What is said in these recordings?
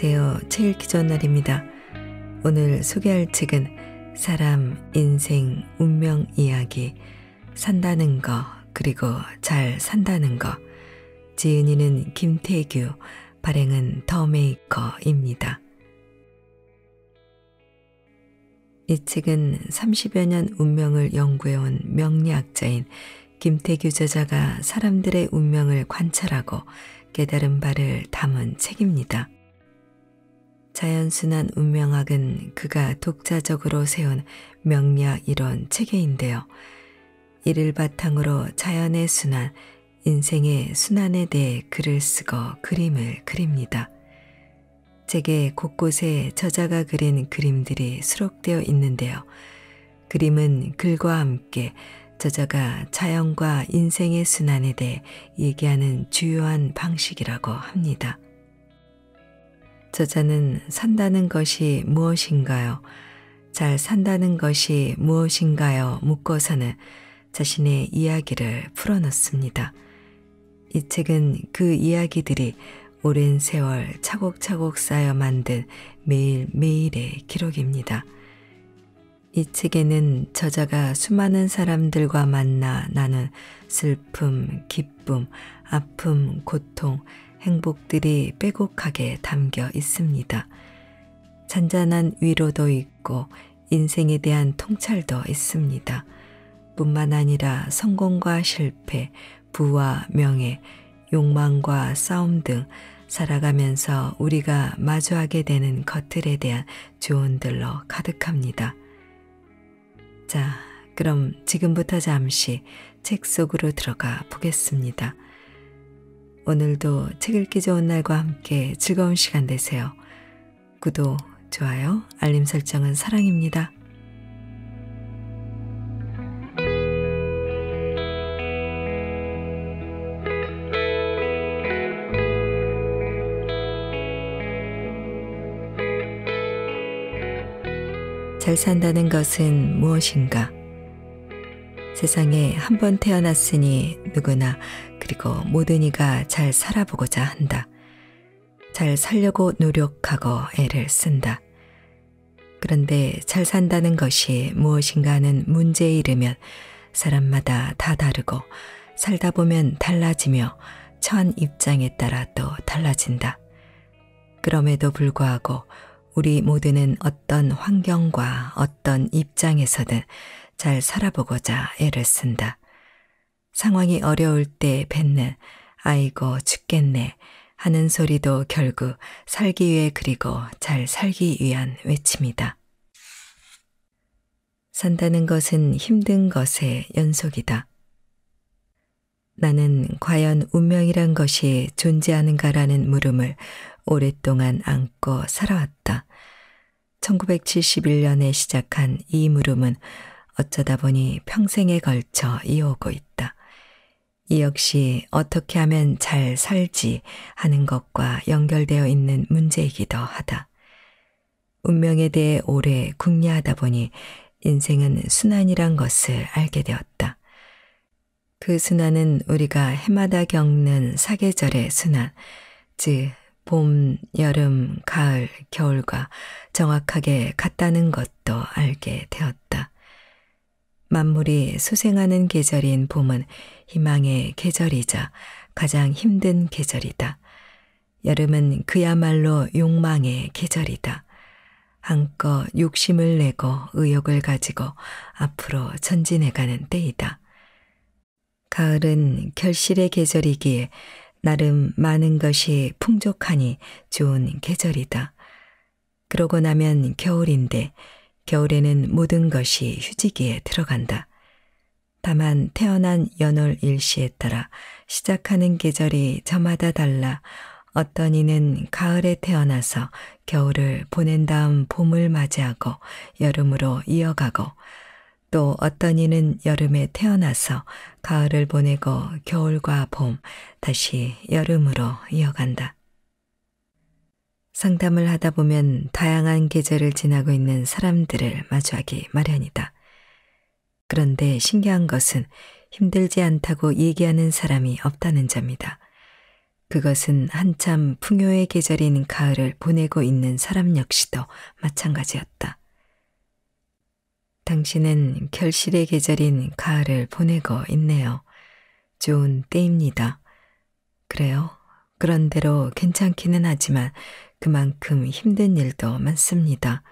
안녕하세요. 책 읽기 좋은 날입니다. 오늘 소개할 책은 사람, 인생, 운명 이야기, 산다는 거, 그리고 잘 산다는 거. 지은이는 김태규, 발행은 더메이커입니다. 이 책은 30여 년 운명을 연구해온 명리학자인 김태규 저자가 사람들의 운명을 관찰하고 깨달은 바를 담은 책입니다. 자연순환 운명학은 그가 독자적으로 세운 명리학 이론 체계인데요. 이를 바탕으로 자연의 순환, 인생의 순환에 대해 글을 쓰고 그림을 그립니다. 책의 곳곳에 저자가 그린 그림들이 수록되어 있는데요. 그림은 글과 함께 저자가 자연과 인생의 순환에 대해 얘기하는 주요한 방식이라고 합니다. 저자는 산다는 것이 무엇인가요? 잘 산다는 것이 무엇인가요? 묻고서는 자신의 이야기를 풀어놓습니다. 이 책은 그 이야기들이 오랜 세월 차곡차곡 쌓여 만든 매일매일의 기록입니다. 이 책에는 저자가 수많은 사람들과 만나 나눈 슬픔, 기쁨, 아픔, 고통, 행복들이 빼곡하게 담겨 있습니다. 잔잔한 위로도 있고 인생에 대한 통찰도 있습니다. 뿐만 아니라 성공과 실패, 부와 명예, 욕망과 싸움 등 살아가면서 우리가 마주하게 되는 것들에 대한 조언들로 가득합니다. 자, 그럼 지금부터 잠시 책 속으로 들어가 보겠습니다. 오늘도 책 읽기 좋은 날과 함께 즐거운 시간 되세요. 구독, 좋아요, 알림 설정은 사랑입니다. 잘 산다는 것은 무엇인가? 세상에 한 번 태어났으니 누구나 그리고 모든 이가 잘 살아보고자 한다. 잘 살려고 노력하고 애를 쓴다. 그런데 잘 산다는 것이 무엇인가 하는 문제에 이르면 사람마다 다 다르고 살다 보면 달라지며 처한 입장에 따라 또 달라진다. 그럼에도 불구하고 우리 모두는 어떤 환경과 어떤 입장에서든 잘 살아보고자 애를 쓴다. 상황이 어려울 때 뱉는 아이고 죽겠네 하는 소리도 결국 살기 위해 그리고 잘 살기 위한 외침이다. 산다는 것은 힘든 것의 연속이다. 나는 과연 운명이란 것이 존재하는가라는 물음을 오랫동안 안고 살아왔다. 1971년에 시작한 이 물음은 어쩌다 보니 평생에 걸쳐 이어오고 있다. 이 역시 어떻게 하면 잘 살지 하는 것과 연결되어 있는 문제이기도 하다. 운명에 대해 오래 궁리하다 보니 인생은 순환이란 것을 알게 되었다. 그 순환은 우리가 해마다 겪는 사계절의 순환, 즉 봄, 여름, 가을, 겨울과 정확하게 같다는 것도 알게 되었다. 만물이 소생하는 계절인 봄은 희망의 계절이자 가장 힘든 계절이다. 여름은 그야말로 욕망의 계절이다. 한껏 욕심을 내고 의욕을 가지고 앞으로 전진해가는 때이다. 가을은 결실의 계절이기에 나름 많은 것이 풍족하니 좋은 계절이다. 그러고 나면 겨울인데 겨울에는 모든 것이 휴지기에 들어간다. 다만 태어난 연월 일시에 따라 시작하는 계절이 저마다 달라 어떤 이는 가을에 태어나서 겨울을 보낸 다음 봄을 맞이하고 여름으로 이어가고 또 어떤 이는 여름에 태어나서 가을을 보내고 겨울과 봄, 다시 여름으로 이어간다. 상담을 하다 보면 다양한 계절을 지나고 있는 사람들을 마주하기 마련이다. 그런데 신기한 것은 힘들지 않다고 얘기하는 사람이 없다는 점이다. 그것은 한참 풍요의 계절인 가을을 보내고 있는 사람 역시도 마찬가지였다. 당신은 결실의 계절인 가을을 보내고 있네요. 좋은 때입니다. 그래요. 그런대로 괜찮기는 하지만 그만큼 힘든 일도 많습니다.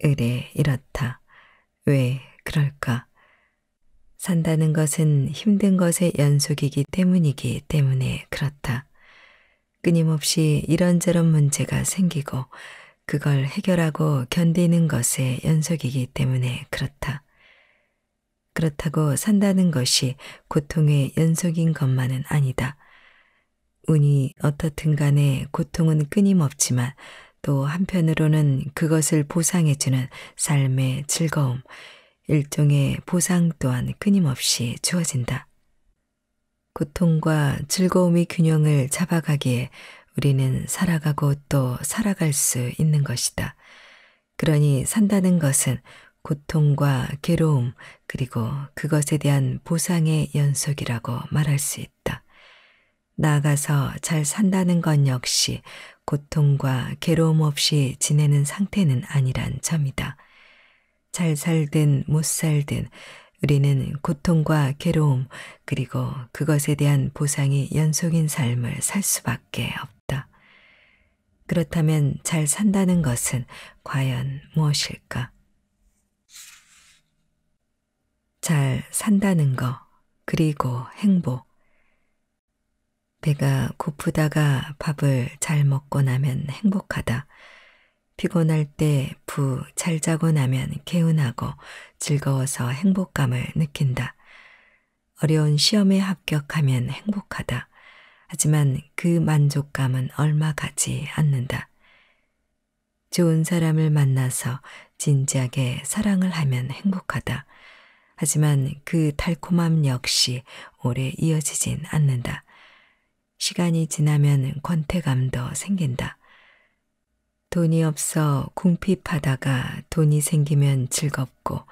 의례 이렇다. 왜 그럴까? 산다는 것은 힘든 것의 연속이기 때문이기 때문에 그렇다. 끊임없이 이런저런 문제가 생기고 그걸 해결하고 견디는 것의 연속이기 때문에 그렇다. 그렇다고 산다는 것이 고통의 연속인 것만은 아니다. 운이 어떻든 간에 고통은 끊임없지만 또 한편으로는 그것을 보상해주는 삶의 즐거움, 일종의 보상 또한 끊임없이 주어진다. 고통과 즐거움의 균형을 잡아가기에 우리는 살아가고 또 살아갈 수 있는 것이다. 그러니 산다는 것은 고통과 괴로움 그리고 그것에 대한 보상의 연속이라고 말할 수 있다. 나아가서 잘 산다는 것 역시 고통과 괴로움 없이 지내는 상태는 아니란 점이다. 잘 살든 못 살든 우리는 고통과 괴로움 그리고 그것에 대한 보상이 연속인 삶을 살 수밖에 없다. 그렇다면 잘 산다는 것은 과연 무엇일까? 잘 산다는 것, 그리고 행복. 배가 고프다가 밥을 잘 먹고 나면 행복하다. 피곤할 때 푹 잘 자고 나면 개운하고 즐거워서 행복감을 느낀다. 어려운 시험에 합격하면 행복하다. 하지만 그 만족감은 얼마 가지 않는다. 좋은 사람을 만나서 진지하게 사랑을 하면 행복하다. 하지만 그 달콤함 역시 오래 이어지진 않는다. 시간이 지나면 권태감도 생긴다. 돈이 없어 궁핍하다가 돈이 생기면 즐겁고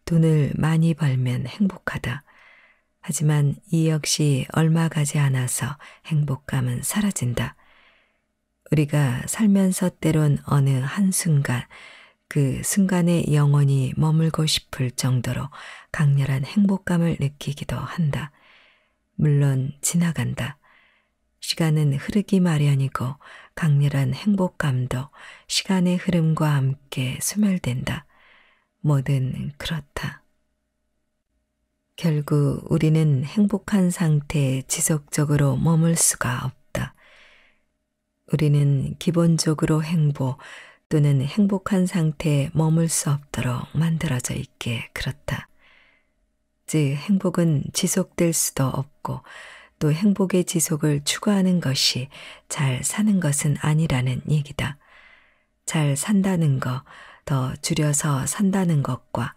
돈을 많이 벌면 행복하다. 하지만 이 역시 얼마 가지 않아서 행복감은 사라진다. 우리가 살면서 때론 어느 한순간 그 순간에 영원히 머물고 싶을 정도로 강렬한 행복감을 느끼기도 한다. 물론 지나간다. 시간은 흐르기 마련이고 강렬한 행복감도 시간의 흐름과 함께 소멸된다. 뭐든 그렇다. 결국 우리는 행복한 상태에 지속적으로 머물 수가 없다. 우리는 기본적으로 행복 또는 행복한 상태에 머물 수 없도록 만들어져 있게 그렇다. 즉 행복은 지속될 수도 없고 또 행복의 지속을 추구하는 것이 잘 사는 것은 아니라는 얘기다. 잘 산다는 것, 더 줄여서 산다는 것과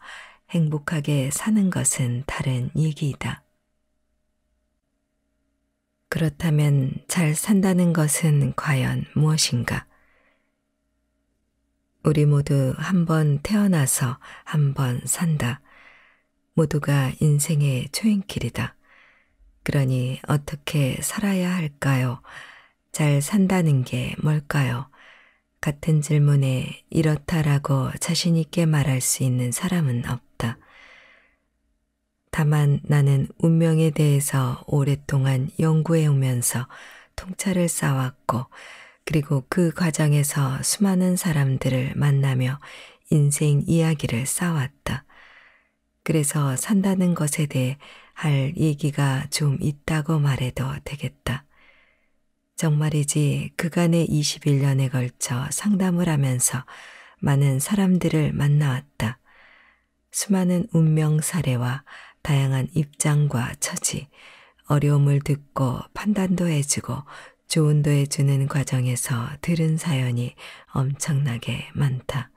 행복하게 사는 것은 다른 얘기이다. 그렇다면 잘 산다는 것은 과연 무엇인가? 우리 모두 한 번 태어나서 한 번 산다. 모두가 인생의 초행길이다. 그러니 어떻게 살아야 할까요? 잘 산다는 게 뭘까요? 같은 질문에 이렇다라고 자신 있게 말할 수 있는 사람은 없다. 다만 나는 운명에 대해서 오랫동안 연구해 오면서 통찰을 쌓았고 그리고 그 과정에서 수많은 사람들을 만나며 인생 이야기를 쌓았다. 그래서 산다는 것에 대해 할 얘기가 좀 있다고 말해도 되겠다. 정말이지 그간의 21년에 걸쳐 상담을 하면서 많은 사람들을 만나왔다. 수많은 운명 사례와 다양한 입장과 처지, 어려움을 듣고 판단도 해주고 조언도 해주는 과정에서 들은 사연이 엄청나게 많다.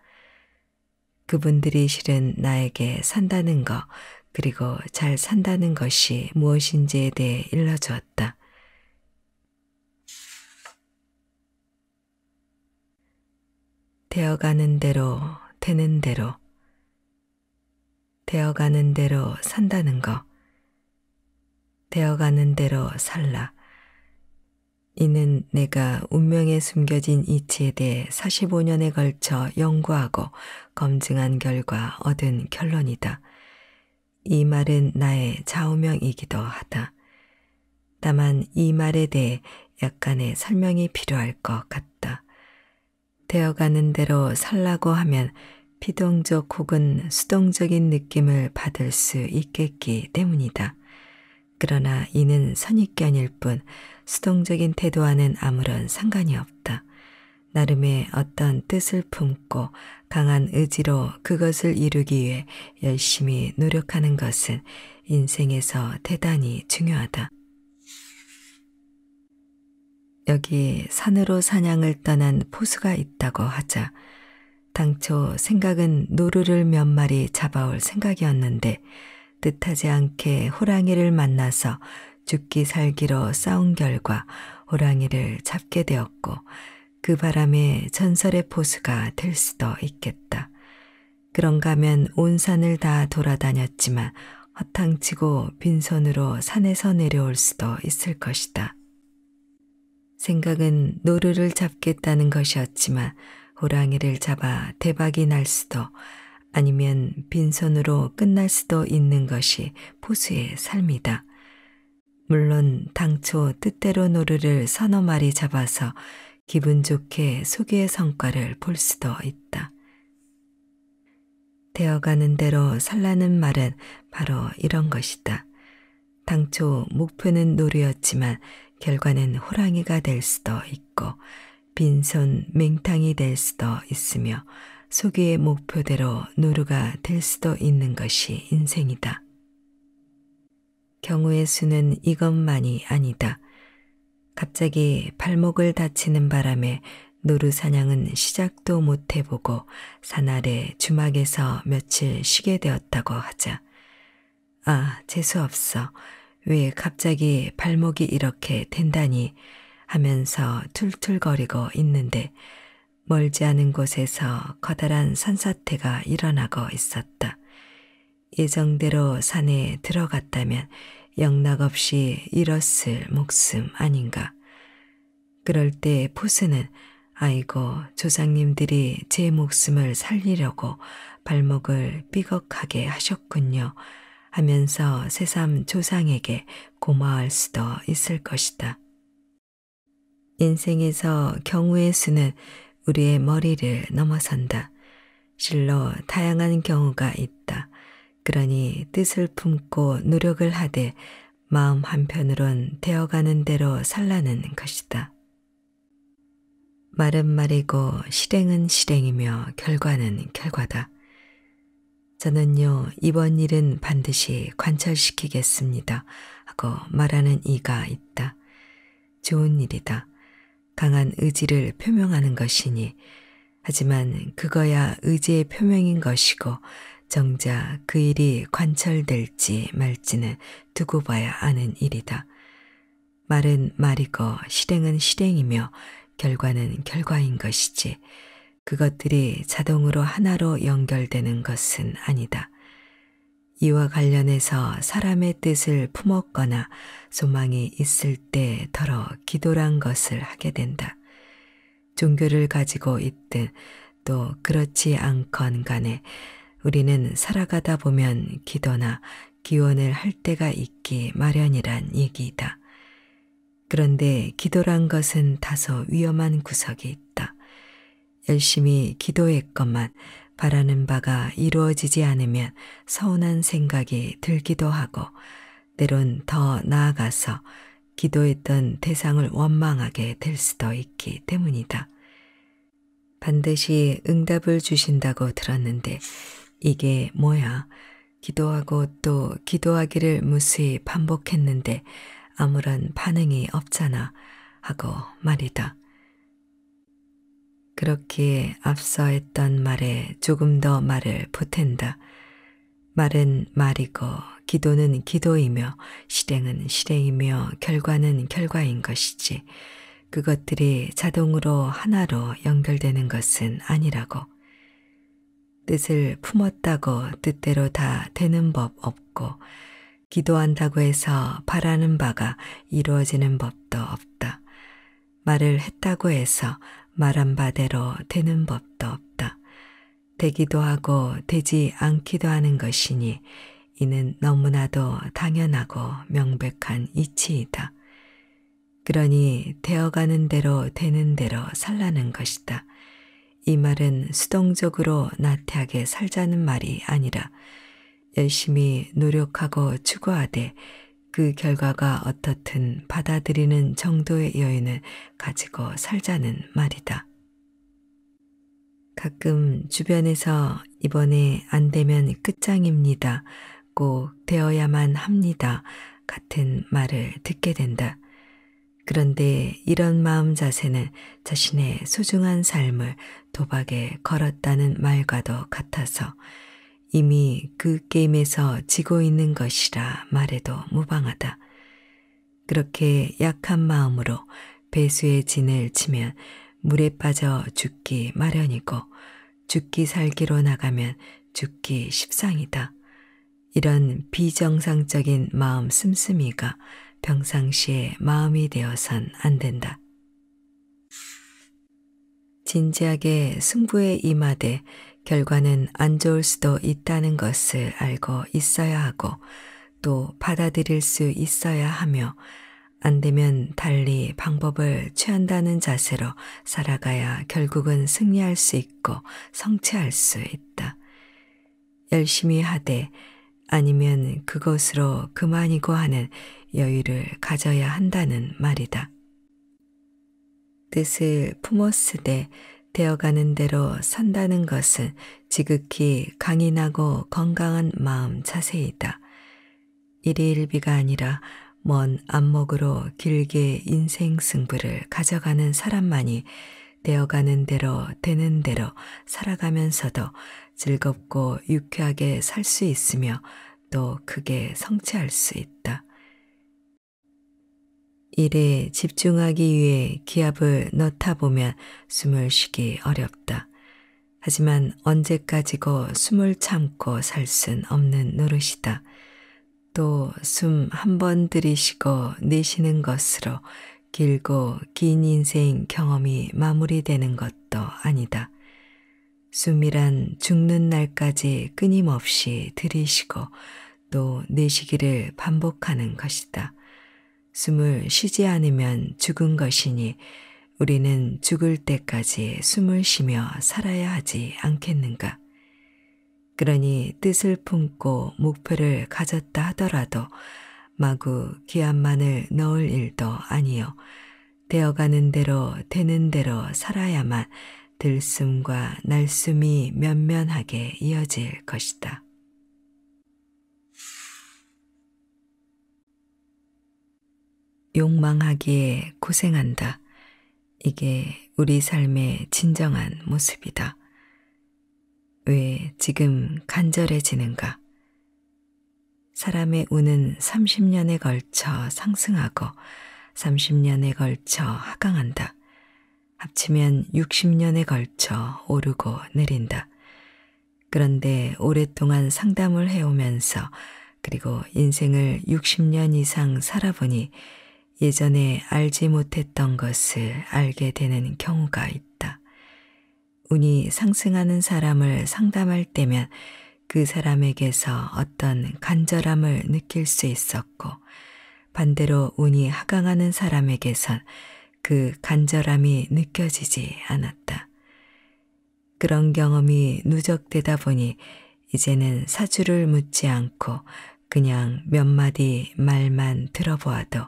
그분들이 실은 나에게 산다는 것, 그리고 잘 산다는 것이 무엇인지에 대해 일러주었다. 되어가는 대로, 되는 대로, 되어가는 대로 산다는 것, 되어가는 대로 살라. 이는 내가 운명에 숨겨진 이치에 대해 45년에 걸쳐 연구하고 검증한 결과 얻은 결론이다. 이 말은 나의 좌우명이기도 하다. 다만 이 말에 대해 약간의 설명이 필요할 것 같다. 되어가는 대로 살라고 하면 피동적 혹은 수동적인 느낌을 받을 수 있겠기 때문이다. 그러나 이는 선입견일 뿐 수동적인 태도와는 아무런 상관이 없다. 나름의 어떤 뜻을 품고 강한 의지로 그것을 이루기 위해 열심히 노력하는 것은 인생에서 대단히 중요하다. 여기 산으로 사냥을 떠난 포수가 있다고 하자. 당초 생각은 노루를 몇 마리 잡아올 생각이었는데 뜻하지 않게 호랑이를 만나서 죽기 살기로 싸운 결과 호랑이를 잡게 되었고 그 바람에 전설의 포수가 될 수도 있겠다. 그런가 하면 온 산을 다 돌아다녔지만 허탕치고 빈손으로 산에서 내려올 수도 있을 것이다. 생각은 노루를 잡겠다는 것이었지만 호랑이를 잡아 대박이 날 수도 아니면 빈손으로 끝날 수도 있는 것이 포수의 삶이다. 물론 당초 뜻대로 노루를 서너 마리 잡아서 기분 좋게 소기의 성과를 볼 수도 있다. 되어가는 대로 살라는 말은 바로 이런 것이다. 당초 목표는 노루였지만 결과는 호랑이가 될 수도 있고 빈손 맹탕이 될 수도 있으며 소기의 목표대로 노루가 될 수도 있는 것이 인생이다. 경우의 수는 이것만이 아니다. 갑자기 발목을 다치는 바람에 노루 사냥은 시작도 못 해보고 산 아래 주막에서 며칠 쉬게 되었다고 하자. 아, 재수없어. 왜 갑자기 발목이 이렇게 된다니 하면서 툴툴거리고 있는데 멀지 않은 곳에서 커다란 산사태가 일어나고 있었다. 예정대로 산에 들어갔다면 영락없이 잃었을 목숨 아닌가. 그럴 때 포수는 아이고 조상님들이 제 목숨을 살리려고 발목을 삐걱하게 하셨군요 하면서 새삼 조상에게 고마워할 수도 있을 것이다. 인생에서 경우의 수는 우리의 머리를 넘어선다. 실로 다양한 경우가 있다. 그러니 뜻을 품고 노력을 하되 마음 한편으론 되어가는 대로 살라는 것이다. 말은 말이고 실행은 실행이며 결과는 결과다. 저는요 이번 일은 반드시 관철시키겠습니다 하고 말하는 이가 있다. 좋은 일이다. 강한 의지를 표명하는 것이니 하지만 그거야 의지의 표명인 것이고 정작 그 일이 관철될지 말지는 두고 봐야 아는 일이다. 말은 말이고 실행은 실행이며 결과는 결과인 것이지 그것들이 자동으로 하나로 연결되는 것은 아니다. 이와 관련해서 사람의 뜻을 품었거나 소망이 있을 때 더러 기도란 것을 하게 된다. 종교를 가지고 있든 또 그렇지 않건 간에 우리는 살아가다 보면 기도나 기원을 할 때가 있기 마련이란 얘기이다. 그런데 기도란 것은 다소 위험한 구석이 있다. 열심히 기도했건만 바라는 바가 이루어지지 않으면 서운한 생각이 들기도 하고 때론 더 나아가서 기도했던 대상을 원망하게 될 수도 있기 때문이다. 반드시 응답을 주신다고 들었는데 이게 뭐야? 기도하고 또 기도하기를 무수히 반복했는데 아무런 반응이 없잖아 하고 말이다. 그렇기에 앞서 했던 말에 조금 더 말을 보탠다. 말은 말이고 기도는 기도이며 실행은 실행이며 결과는 결과인 것이지 그것들이 자동으로 하나로 연결되는 것은 아니라고. 뜻을 품었다고 뜻대로 다 되는 법 없고 기도한다고 해서 바라는 바가 이루어지는 법도 없다. 말을 했다고 해서 말한 바대로 되는 법도 없다. 되기도 하고 되지 않기도 하는 것이니 이는 너무나도 당연하고 명백한 이치이다. 그러니 되어가는 대로 되는 대로 살라는 것이다. 이 말은 수동적으로 나태하게 살자는 말이 아니라 열심히 노력하고 추구하되 그 결과가 어떻든 받아들이는 정도의 여유는 가지고 살자는 말이다. 가끔 주변에서 이번에 안 되면 끝장입니다. 꼭 되어야만 합니다. 같은 말을 듣게 된다. 그런데 이런 마음 자세는 자신의 소중한 삶을 도박에 걸었다는 말과도 같아서 이미 그 게임에서 지고 있는 것이라 말해도 무방하다. 그렇게 약한 마음으로 배수의 진을 치면 물에 빠져 죽기 마련이고 죽기 살기로 나가면 죽기 십상이다. 이런 비정상적인 마음 씀씀이가 평상시에 마음이 되어선 안 된다. 진지하게 승부에 임하되 결과는 안 좋을 수도 있다는 것을 알고 있어야 하고 또 받아들일 수 있어야 하며 안 되면 달리 방법을 취한다는 자세로 살아가야 결국은 승리할 수 있고 성취할 수 있다. 열심히 하되 아니면 그것으로 그만이고 하는 여유를 가져야 한다는 말이다. 뜻을 품었으되 되어가는 대로 산다는 것은 지극히 강인하고 건강한 마음 자세이다. 일희일비가 아니라 먼 안목으로 길게 인생 승부를 가져가는 사람만이 되어가는 대로 되는 대로 살아가면서도 즐겁고 유쾌하게 살 수 있으며 또 크게 성취할 수 있다. 일에 집중하기 위해 기합을 넣다 보면 숨을 쉬기 어렵다. 하지만 언제까지고 숨을 참고 살 순 없는 노릇이다. 또 숨 한 번 들이쉬고 내쉬는 것으로 길고 긴 인생 경험이 마무리되는 것도 아니다. 숨이란 죽는 날까지 끊임없이 들이쉬고 또 내쉬기를 반복하는 것이다. 숨을 쉬지 않으면 죽은 것이니 우리는 죽을 때까지 숨을 쉬며 살아야 하지 않겠는가? 그러니 뜻을 품고 목표를 가졌다 하더라도 마구 기합만을 넣을 일도 아니요. 되어가는 대로 되는 대로 살아야만 들숨과 날숨이 면면하게 이어질 것이다. 욕망하기에 고생한다. 이게 우리 삶의 진정한 모습이다. 왜 지금 간절해지는가? 사람의 운은 30년에 걸쳐 상승하고 30년에 걸쳐 하강한다. 합치면 60년에 걸쳐 오르고 내린다. 그런데 오랫동안 상담을 해오면서 그리고 인생을 60년 이상 살아보니 예전에 알지 못했던 것을 알게 되는 경우가 있다. 운이 상승하는 사람을 상담할 때면 그 사람에게서 어떤 간절함을 느낄 수 있었고 반대로 운이 하강하는 사람에게선 그 간절함이 느껴지지 않았다. 그런 경험이 누적되다 보니 이제는 사주를 묻지 않고 그냥 몇 마디 말만 들어보아도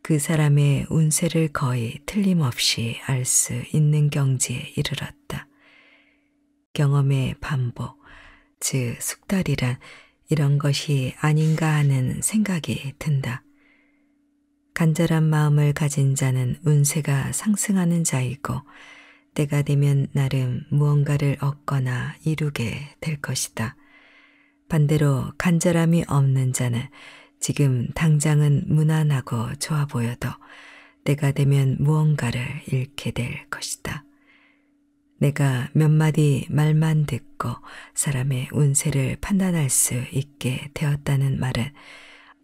그 사람의 운세를 거의 틀림없이 알 수 있는 경지에 이르렀다. 경험의 반복, 즉 숙달이란 이런 것이 아닌가 하는 생각이 든다. 간절한 마음을 가진 자는 운세가 상승하는 자이고 때가 되면 나름 무언가를 얻거나 이루게 될 것이다. 반대로 간절함이 없는 자는 지금 당장은 무난하고 좋아 보여도 때가 되면 무언가를 잃게 될 것이다. 내가 몇 마디 말만 듣고 사람의 운세를 판단할 수 있게 되었다는 말은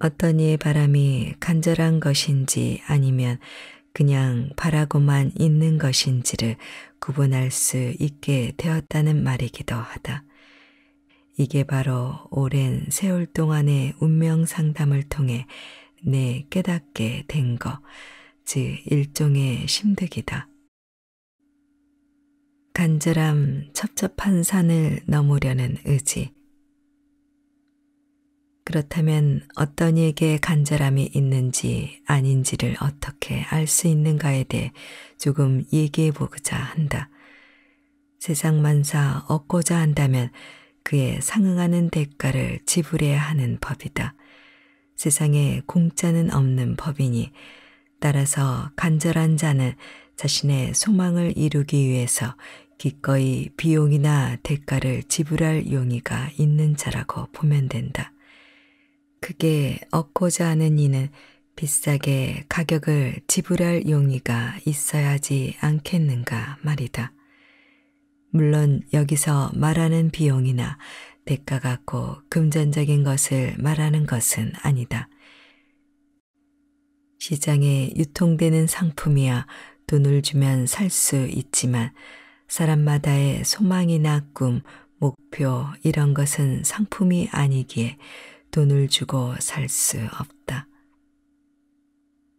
어떤 이의 바람이 간절한 것인지 아니면 그냥 바라고만 있는 것인지를 구분할 수 있게 되었다는 말이기도 하다. 이게 바로 오랜 세월 동안의 운명 상담을 통해 내 깨닫게 된 것, 즉 일종의 심득이다. 간절함, 첩첩한 산을 넘으려는 의지. 그렇다면 어떤 이에게 간절함이 있는지 아닌지를 어떻게 알 수 있는가에 대해 조금 얘기해 보고자 한다. 세상 만사 얻고자 한다면 그에 상응하는 대가를 지불해야 하는 법이다. 세상에 공짜는 없는 법이니 따라서 간절한 자는 자신의 소망을 이루기 위해서 기꺼이 비용이나 대가를 지불할 용의가 있는 자라고 보면 된다. 그게 얻고자 하는 이는 비싸게 가격을 지불할 용의가 있어야지 않겠는가 말이다. 물론 여기서 말하는 비용이나 대가 같고 금전적인 것을 말하는 것은 아니다. 시장에 유통되는 상품이야 돈을 주면 살 수 있지만 사람마다의 소망이나 꿈, 목표 이런 것은 상품이 아니기에 돈을 주고 살 수 없다.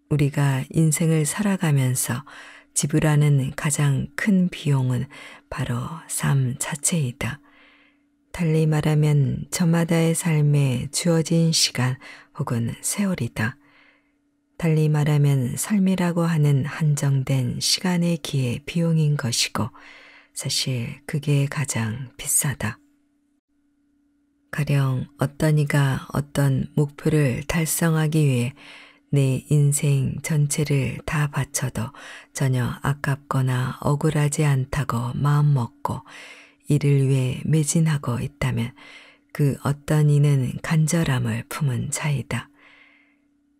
우리가 인생을 살아가면서 지불하는 가장 큰 비용은 바로 삶 자체이다. 달리 말하면 저마다의 삶에 주어진 시간 혹은 세월이다. 달리 말하면 삶이라고 하는 한정된 시간의 기회 비용인 것이고 사실 그게 가장 비싸다. 가령 어떤 이가 어떤 목표를 달성하기 위해 내 인생 전체를 다 바쳐도 전혀 아깝거나 억울하지 않다고 마음먹고 이를 위해 매진하고 있다면 그 어떤 이는 간절함을 품은 자이다.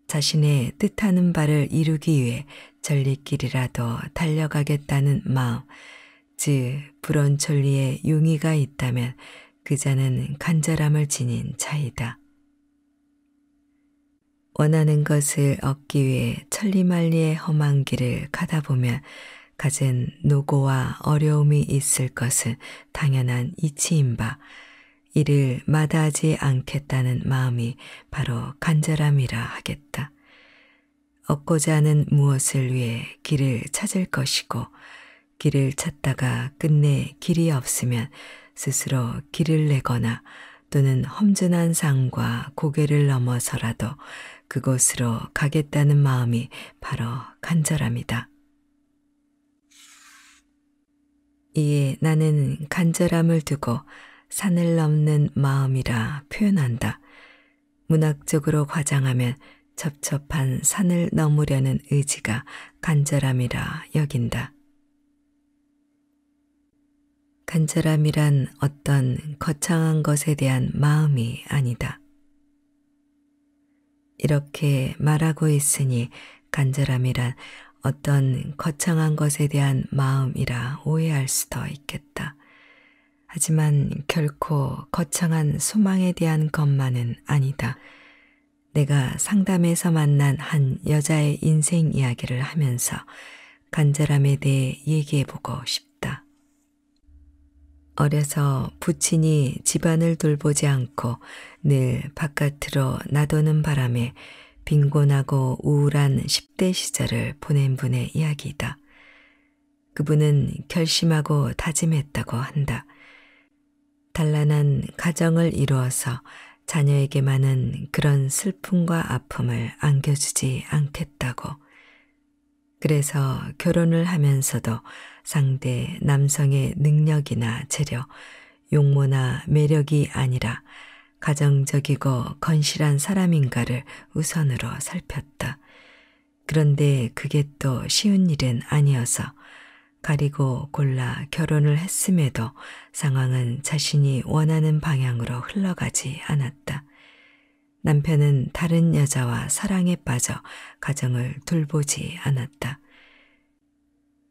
자신의 뜻하는 바를 이루기 위해 전리길이라도 달려가겠다는 마음, 즉 불원천리에 용의가 있다면 그 자는 간절함을 지닌 자이다. 원하는 것을 얻기 위해 천리만리의 험한 길을 가다 보면 갖은 노고와 어려움이 있을 것은 당연한 이치인 바, 이를 마다하지 않겠다는 마음이 바로 간절함이라 하겠다. 얻고자 하는 무엇을 위해 길을 찾을 것이고, 길을 찾다가 끝내 길이 없으면 스스로 길을 내거나 또는 험준한 산과 고개를 넘어서라도 그곳으로 가겠다는 마음이 바로 간절함이다. 이에 나는 간절함을 두고 산을 넘는 마음이라 표현한다. 문학적으로 과장하면 첩첩한 산을 넘으려는 의지가 간절함이라 여긴다. 간절함이란 어떤 거창한 것에 대한 마음이 아니다. 이렇게 말하고 있으니 간절함이란 어떤 거창한 것에 대한 마음이라 오해할 수도 있겠다. 하지만 결코 거창한 소망에 대한 것만은 아니다. 내가 상담에서 만난 한 여자의 인생 이야기를 하면서 간절함에 대해 얘기해보고 싶다. 어려서 부친이 집안을 돌보지 않고 늘 바깥으로 나도는 바람에 빈곤하고 우울한 10대 시절을 보낸 분의 이야기이다. 그분은 결심하고 다짐했다고 한다. 단란한 가정을 이루어서 자녀에게만은 그런 슬픔과 아픔을 안겨주지 않겠다고. 그래서 결혼을 하면서도 상대 남성의 능력이나 재력, 용모나 매력이 아니라 가정적이고 건실한 사람인가를 우선으로 살폈다. 그런데 그게 또 쉬운 일은 아니어서 가리고 골라 결혼을 했음에도 상황은 자신이 원하는 방향으로 흘러가지 않았다. 남편은 다른 여자와 사랑에 빠져 가정을 돌보지 않았다.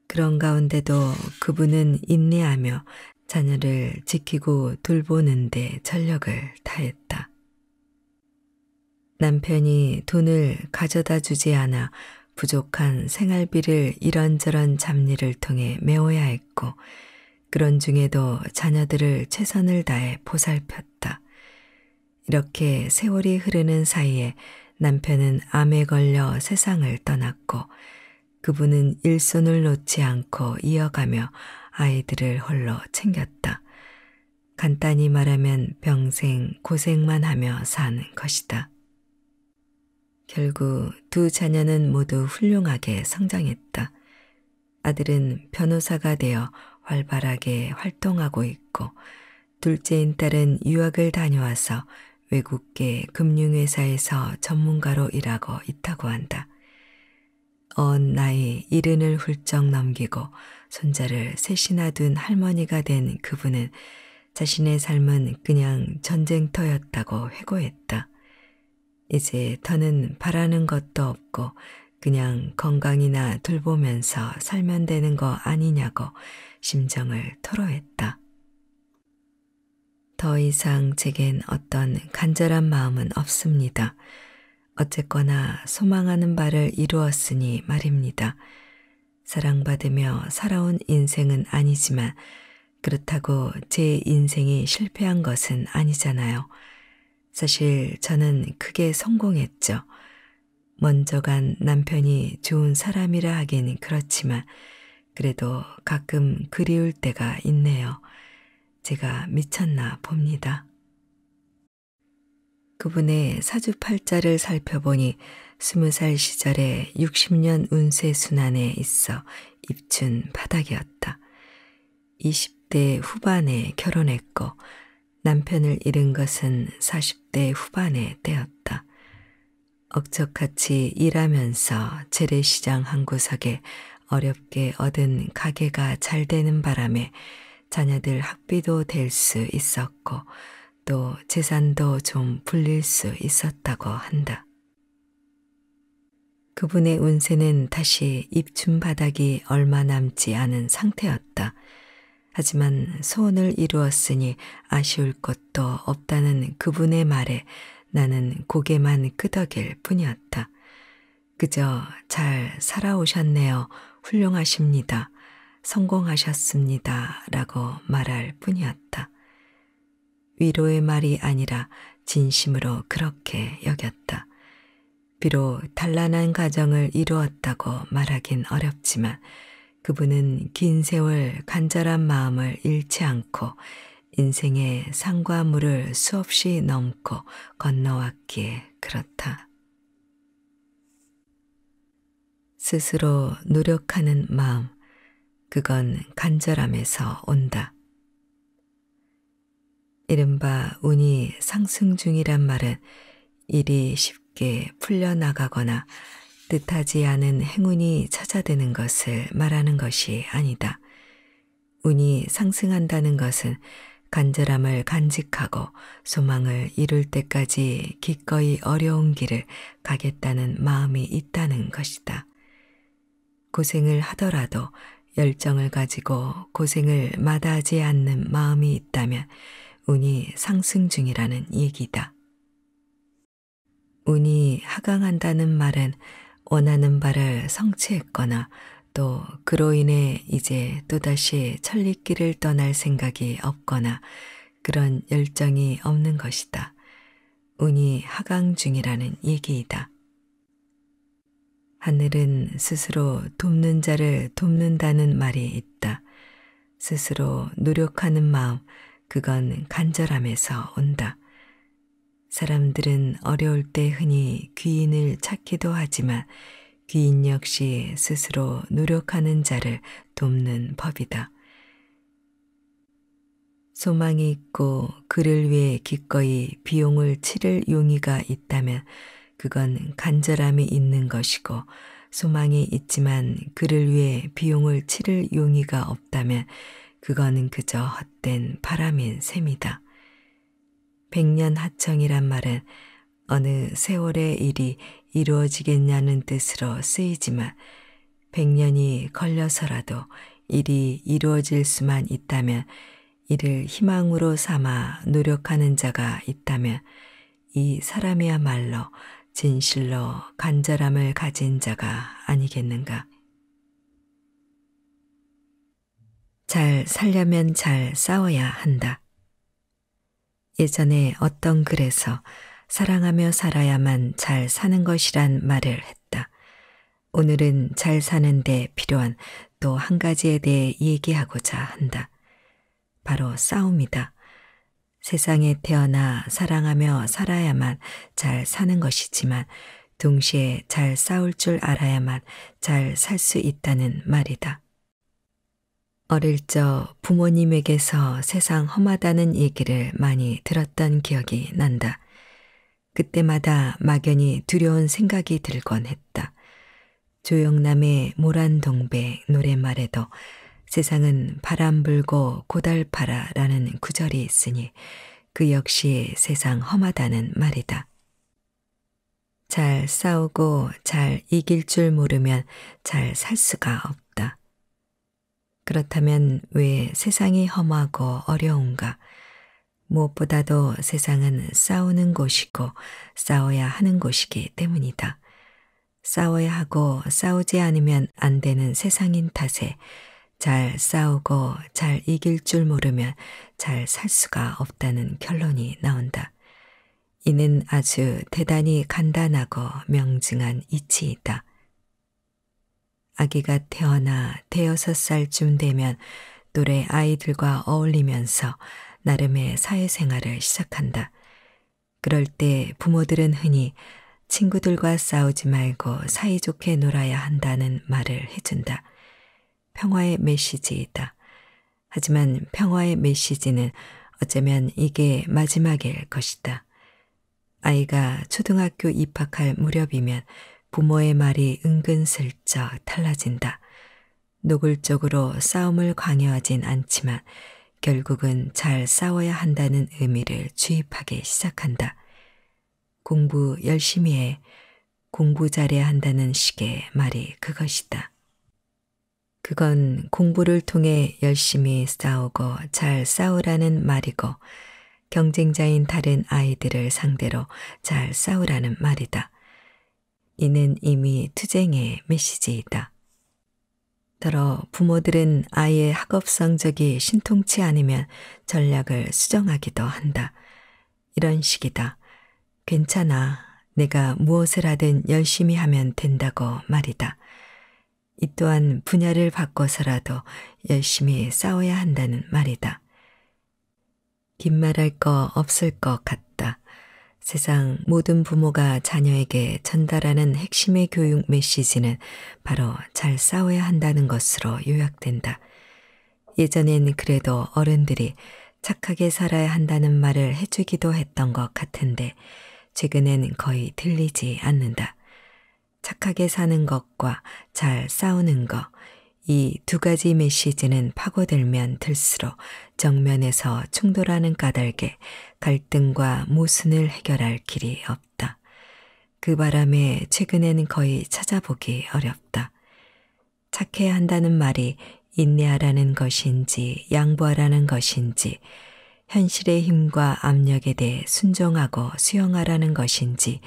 그런 가운데도 그분은 인내하며 자녀를 지키고 돌보는데 전력을 다했다. 남편이 돈을 가져다 주지 않아 부족한 생활비를 이런저런 잡일을 통해 메워야 했고 그런 중에도 자녀들을 최선을 다해 보살폈다. 이렇게 세월이 흐르는 사이에 남편은 암에 걸려 세상을 떠났고 그분은 일손을 놓지 않고 이어가며 아이들을 홀로 챙겼다. 간단히 말하면 평생 고생만 하며 사는 것이다. 결국 두 자녀는 모두 훌륭하게 성장했다. 아들은 변호사가 되어 활발하게 활동하고 있고 둘째인 딸은 유학을 다녀와서 외국계 금융회사에서 전문가로 일하고 있다고 한다. 언 나이 70을 훌쩍 넘기고 손자를 셋이나 둔 할머니가 된 그분은 자신의 삶은 그냥 전쟁터였다고 회고했다. 이제 더는 바라는 것도 없고 그냥 건강이나 돌보면서 살면 되는 거 아니냐고 심정을 토로했다. 더 이상 제겐 어떤 간절한 마음은 없습니다. 어쨌거나 소망하는 바를 이루었으니 말입니다. 사랑받으며 살아온 인생은 아니지만 그렇다고 제 인생이 실패한 것은 아니잖아요. 사실 저는 크게 성공했죠. 먼저 간 남편이 좋은 사람이라 하긴 그렇지만 그래도 가끔 그리울 때가 있네요. 제가 미쳤나 봅니다. 그분의 사주팔자를 살펴보니 20살 시절에 60년 운세 순환에 있어 입춘 바닥이었다. 20대 후반에 결혼했고 남편을 잃은 것은 40대 후반의 때였다. 억척같이 일하면서 재래시장 한 구석에 어렵게 얻은 가게가 잘 되는 바람에 자녀들 학비도 될 수 있었고 또 재산도 좀 불릴 수 있었다고 한다. 그분의 운세는 다시 입춘 바닥이 얼마 남지 않은 상태였다. 하지만 소원을 이루었으니 아쉬울 것도 없다는 그분의 말에 나는 고개만 끄덕일 뿐이었다. 그저 잘 살아오셨네요. 훌륭하십니다. 성공하셨습니다. 라고 말할 뿐이었다. 위로의 말이 아니라 진심으로 그렇게 여겼다. 비록 단란한 가정을 이루었다고 말하긴 어렵지만 그분은 긴 세월 간절한 마음을 잃지 않고 인생의 산과 물을 수없이 넘고 건너왔기에 그렇다. 스스로 노력하는 마음, 그건 간절함에서 온다. 이른바 운이 상승 중이란 말은 일이 쉽게 풀려나가거나 뜻하지 않은 행운이 찾아드는 것을 말하는 것이 아니다. 운이 상승한다는 것은 간절함을 간직하고 소망을 이룰 때까지 기꺼이 어려운 길을 가겠다는 마음이 있다는 것이다. 고생을 하더라도 열정을 가지고 고생을 마다하지 않는 마음이 있다면 운이 상승 중이라는 얘기다. 운이 하강한다는 말은 원하는 바를 성취했거나 또 그로 인해 이제 또다시 천리길을 떠날 생각이 없거나 그런 열정이 없는 것이다. 운이 하강 중이라는 얘기이다. 하늘은 스스로 돕는 자를 돕는다는 말이 있다. 스스로 노력하는 마음, 그건 간절함에서 온다. 사람들은 어려울 때 흔히 귀인을 찾기도 하지만 귀인 역시 스스로 노력하는 자를 돕는 법이다. 소망이 있고 그를 위해 기꺼이 비용을 치를 용의가 있다면 그건 간절함이 있는 것이고 소망이 있지만 그를 위해 비용을 치를 용의가 없다면 그거는 그저 헛된 바람인 셈이다. 백년하청이란 말은 어느 세월의 일이 이루어지겠냐는 뜻으로 쓰이지만 100년이 걸려서라도 일이 이루어질 수만 있다면 이를 희망으로 삼아 노력하는 자가 있다면 이 사람이야말로 진실로 간절함을 가진 자가 아니겠는가. 잘 살려면 잘 싸워야 한다. 예전에 어떤 글에서 사랑하며 살아야만 잘 사는 것이란 말을 했다. 오늘은 잘 사는데 필요한 또 한 가지에 대해 얘기하고자 한다. 바로 싸움이다. 세상에 태어나 사랑하며 살아야만 잘 사는 것이지만 동시에 잘 싸울 줄 알아야만 잘 살 수 있다는 말이다. 어릴 적 부모님에게서 세상 험하다는 얘기를 많이 들었던 기억이 난다. 그때마다 막연히 두려운 생각이 들곤 했다. 조영남의 모란동백 노랫말에도 세상은 바람 불고 고달파라 라는 구절이 있으니 그 역시 세상 험하다는 말이다. 잘 싸우고 잘 이길 줄 모르면 잘 살 수가 없다. 그렇다면 왜 세상이 험하고 어려운가? 무엇보다도 세상은 싸우는 곳이고 싸워야 하는 곳이기 때문이다. 싸워야 하고 싸우지 않으면 안 되는 세상인 탓에 잘 싸우고 잘 이길 줄 모르면 잘 살 수가 없다는 결론이 나온다. 이는 아주 대단히 간단하고 명징한 이치이다. 아기가 태어나 대여섯 살쯤 되면 또래 아이들과 어울리면서 나름의 사회생활을 시작한다. 그럴 때 부모들은 흔히 친구들과 싸우지 말고 사이좋게 놀아야 한다는 말을 해준다. 평화의 메시지이다. 하지만 평화의 메시지는 어쩌면 이게 마지막일 것이다. 아이가 초등학교 입학할 무렵이면 부모의 말이 은근슬쩍 달라진다. 노골적으로 싸움을 강요하진 않지만 결국은 잘 싸워야 한다는 의미를 주입하기 시작한다. 공부 열심히 해, 공부 잘해야 한다는 식의 말이 그것이다. 그건 공부를 통해 열심히 싸우고 잘 싸우라는 말이고 경쟁자인 다른 아이들을 상대로 잘 싸우라는 말이다. 이는 이미 투쟁의 메시지이다. 더러 부모들은 아이의 학업 성적이 신통치 않으면 전략을 수정하기도 한다. 이런 식이다. 괜찮아. 내가 무엇을 하든 열심히 하면 된다고 말이다. 이 또한 분야를 바꿔서라도 열심히 싸워야 한다는 말이다. 긴 말할 거 없을 것 같다. 세상 모든 부모가 자녀에게 전달하는 핵심의 교육 메시지는 바로 잘 싸워야 한다는 것으로 요약된다. 예전엔 그래도 어른들이 착하게 살아야 한다는 말을 해주기도 했던 것 같은데 최근엔 거의 들리지 않는다. 착하게 사는 것과 잘 싸우는 것, 이 두 가지 메시지는 파고들면 들수록 정면에서 충돌하는 까닭에 갈등과 모순을 해결할 길이 없다. 그 바람에 최근에는 거의 찾아보기 어렵다. 착해야 한다는 말이 인내하라는 것인지 양보하라는 것인지 현실의 힘과 압력에 대해 순종하고 수용하라는 것인지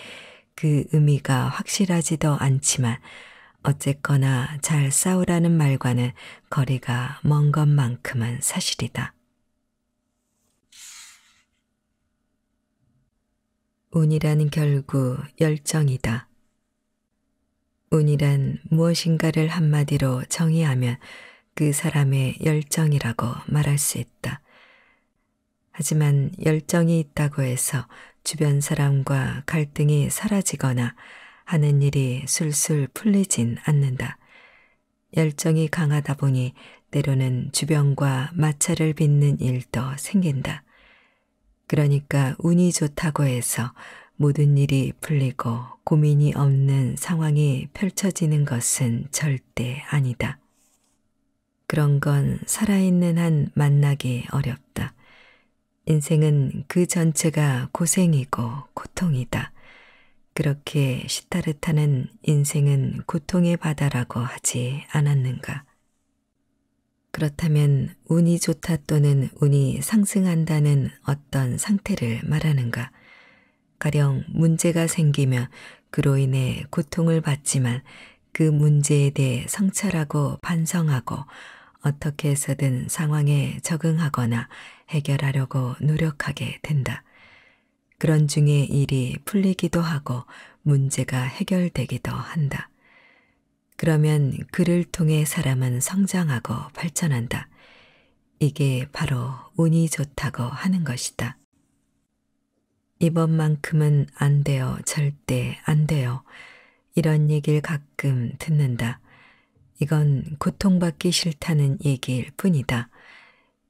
그 의미가 확실하지도 않지만 어쨌거나 잘 싸우라는 말과는 거리가 먼 것만큼은 사실이다. 운이란 결국 열정이다. 운이란 무엇인가를 한마디로 정의하면 그 사람의 열정이라고 말할 수 있다. 하지만 열정이 있다고 해서 주변 사람과 갈등이 사라지거나 하는 일이 술술 풀리진 않는다. 열정이 강하다 보니 때로는 주변과 마찰을 빚는 일도 생긴다. 그러니까 운이 좋다고 해서 모든 일이 풀리고 고민이 없는 상황이 펼쳐지는 것은 절대 아니다. 그런 건 살아있는 한 만나기 어렵다. 인생은 그 전체가 고생이고 고통이다. 그렇게 시타르타는 인생은 고통의 바다라고 하지 않았는가? 그렇다면 운이 좋다 또는 운이 상승한다는 어떤 상태를 말하는가? 가령 문제가 생기면 그로 인해 고통을 받지만 그 문제에 대해 성찰하고 반성하고 어떻게 해서든 상황에 적응하거나 해결하려고 노력하게 된다. 그런 중에 일이 풀리기도 하고 문제가 해결되기도 한다. 그러면 그를 통해 사람은 성장하고 발전한다. 이게 바로 운이 좋다고 하는 것이다. 이번만큼은 안 돼요. 절대 안 돼요. 이런 얘기를 가끔 듣는다. 이건 고통받기 싫다는 얘기일 뿐이다.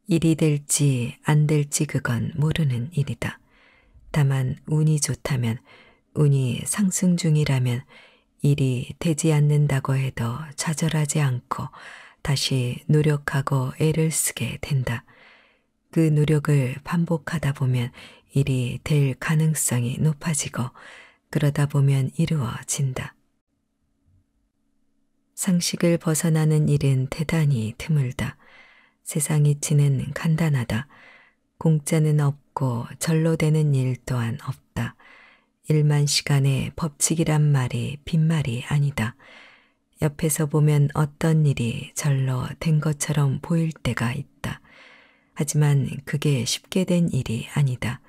일이 될지 안 될지 그건 모르는 일이다. 다만 운이 좋다면, 운이 상승 중이라면 일이 되지 않는다고 해도 좌절하지 않고 다시 노력하고 애를 쓰게 된다. 그 노력을 반복하다 보면 일이 될 가능성이 높아지고 그러다 보면 이루어진다. 상식을 벗어나는 일은 대단히 드물다. 세상 이치는 간단하다. 공짜는 없고 절로 되는 일 또한 없다. 일만 시간의 법칙이란 말이 빈말이 아니다. 옆에서 보면 어떤 일이 절로 된 것처럼 보일 때가 있다. 하지만 그게 쉽게 된 일이 아니다.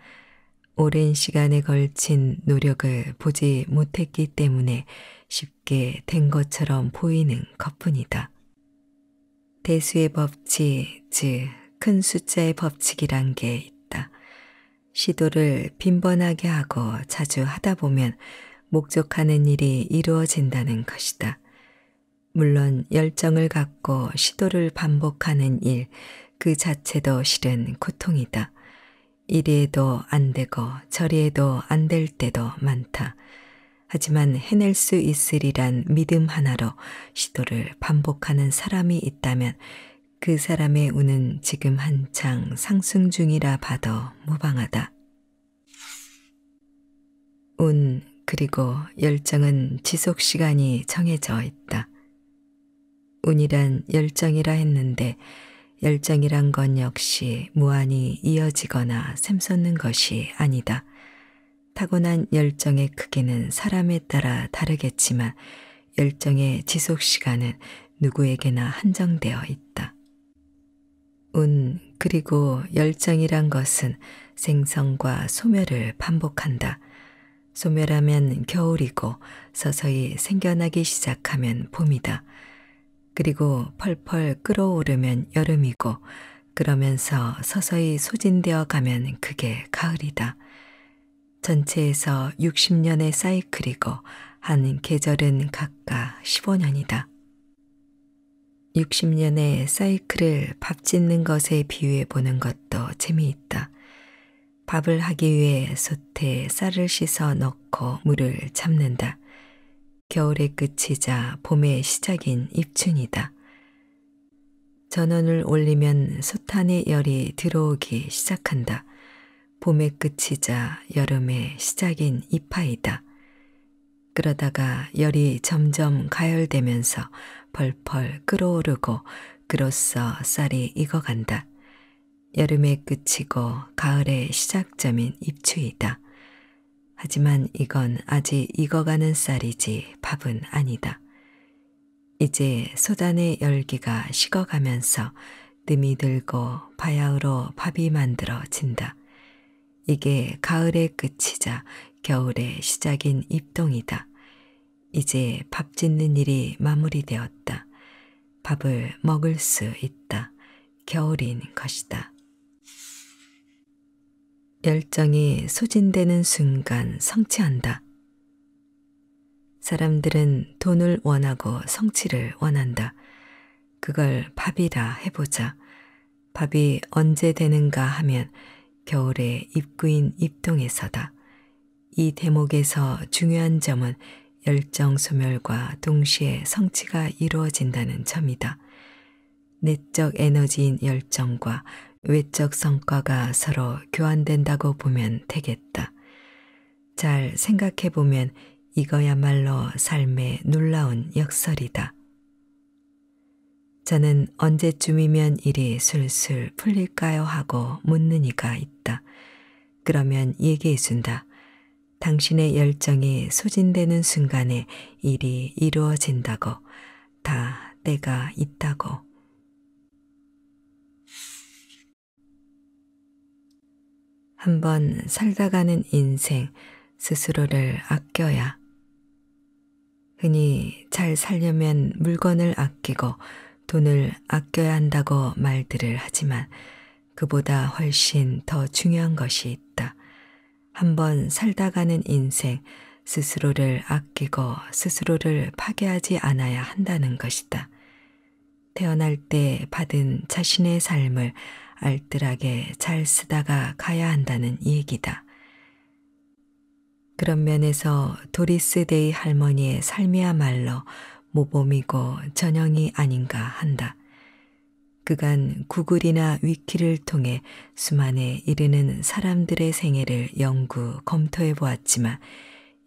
오랜 시간에 걸친 노력을 보지 못했기 때문에 쉽게 된 것처럼 보이는 것뿐이다. 대수의 법칙, 즉 큰 숫자의 법칙이란 게 있다. 시도를 빈번하게 하고 자주 하다 보면 목적하는 일이 이루어진다는 것이다. 물론 열정을 갖고 시도를 반복하는 일, 그 자체도 실은 고통이다. 이리에도 안 되고 저리에도 안 될 때도 많다. 하지만 해낼 수 있으리란 믿음 하나로 시도를 반복하는 사람이 있다면 그 사람의 운은 지금 한창 상승 중이라 봐도 무방하다. 운 그리고 열정은 지속 시간이 정해져 있다. 운이란 열정이라 했는데 열정이란 건 역시 무한히 이어지거나 샘솟는 것이 아니다. 타고난 열정의 크기는 사람에 따라 다르겠지만 열정의 지속 시간은 누구에게나 한정되어 있다. 운 그리고 열정이란 것은 생성과 소멸을 반복한다. 소멸하면 겨울이고 서서히 생겨나기 시작하면 봄이다. 그리고 펄펄 끓어오르면 여름이고 그러면서 서서히 소진되어 가면 그게 가을이다. 전체에서 60년의 사이클이고 한 계절은 각각 15년이다. 60년의 사이클을 밥 짓는 것에 비유해 보는 것도 재미있다. 밥을 하기 위해 솥에 쌀을 씻어 넣고 물을 잡는다. 겨울의 끝이자 봄의 시작인 입춘이다. 전원을 올리면 솥 안에 열이 들어오기 시작한다. 봄의 끝이자 여름의 시작인 이파이다. 그러다가 열이 점점 가열되면서 펄펄 끓어오르고 그로써 쌀이 익어간다. 여름의 끝이고 가을의 시작점인 입추이다. 하지만 이건 아직 익어가는 쌀이지 밥은 아니다. 이제 솥안의 열기가 식어가면서 뜸이 들고 바야흐로 밥이 만들어진다. 이게 가을의 끝이자 겨울의 시작인 입동이다. 이제 밥 짓는 일이 마무리되었다. 밥을 먹을 수 있다. 겨울인 것이다. 열정이 소진되는 순간 성취한다. 사람들은 돈을 원하고 성취를 원한다. 그걸 밥이라 해보자. 밥이 언제 되는가 하면 겨울의 입구인 입동에서다. 이 대목에서 중요한 점은 열정 소멸과 동시에 성취가 이루어진다는 점이다. 내적 에너지인 열정과 외적 성과가 서로 교환된다고 보면 되겠다. 잘 생각해보면 이거야말로 삶의 놀라운 역설이다. 저는 언제쯤이면 일이 술술 풀릴까요 하고 묻는 이가 있다. 그러면 얘기해준다. 당신의 열정이 소진되는 순간에 일이 이루어진다고, 다 때가 있다고. 한번 살다 가는 인생 스스로를 아껴야. 흔히 잘 살려면 물건을 아끼고 돈을 아껴야 한다고 말들을 하지만 그보다 훨씬 더 중요한 것이 있다. 한번 살다 가는 인생 스스로를 아끼고 스스로를 파괴하지 않아야 한다는 것이다. 태어날 때 받은 자신의 삶을 알뜰하게 잘 쓰다가 가야 한다는 얘기다. 그런 면에서 도리스 데이 할머니의 삶이야말로 모범이고 전형이 아닌가 한다. 그간 구글이나 위키를 통해 수만에 이르는 사람들의 생애를 연구, 검토해 보았지만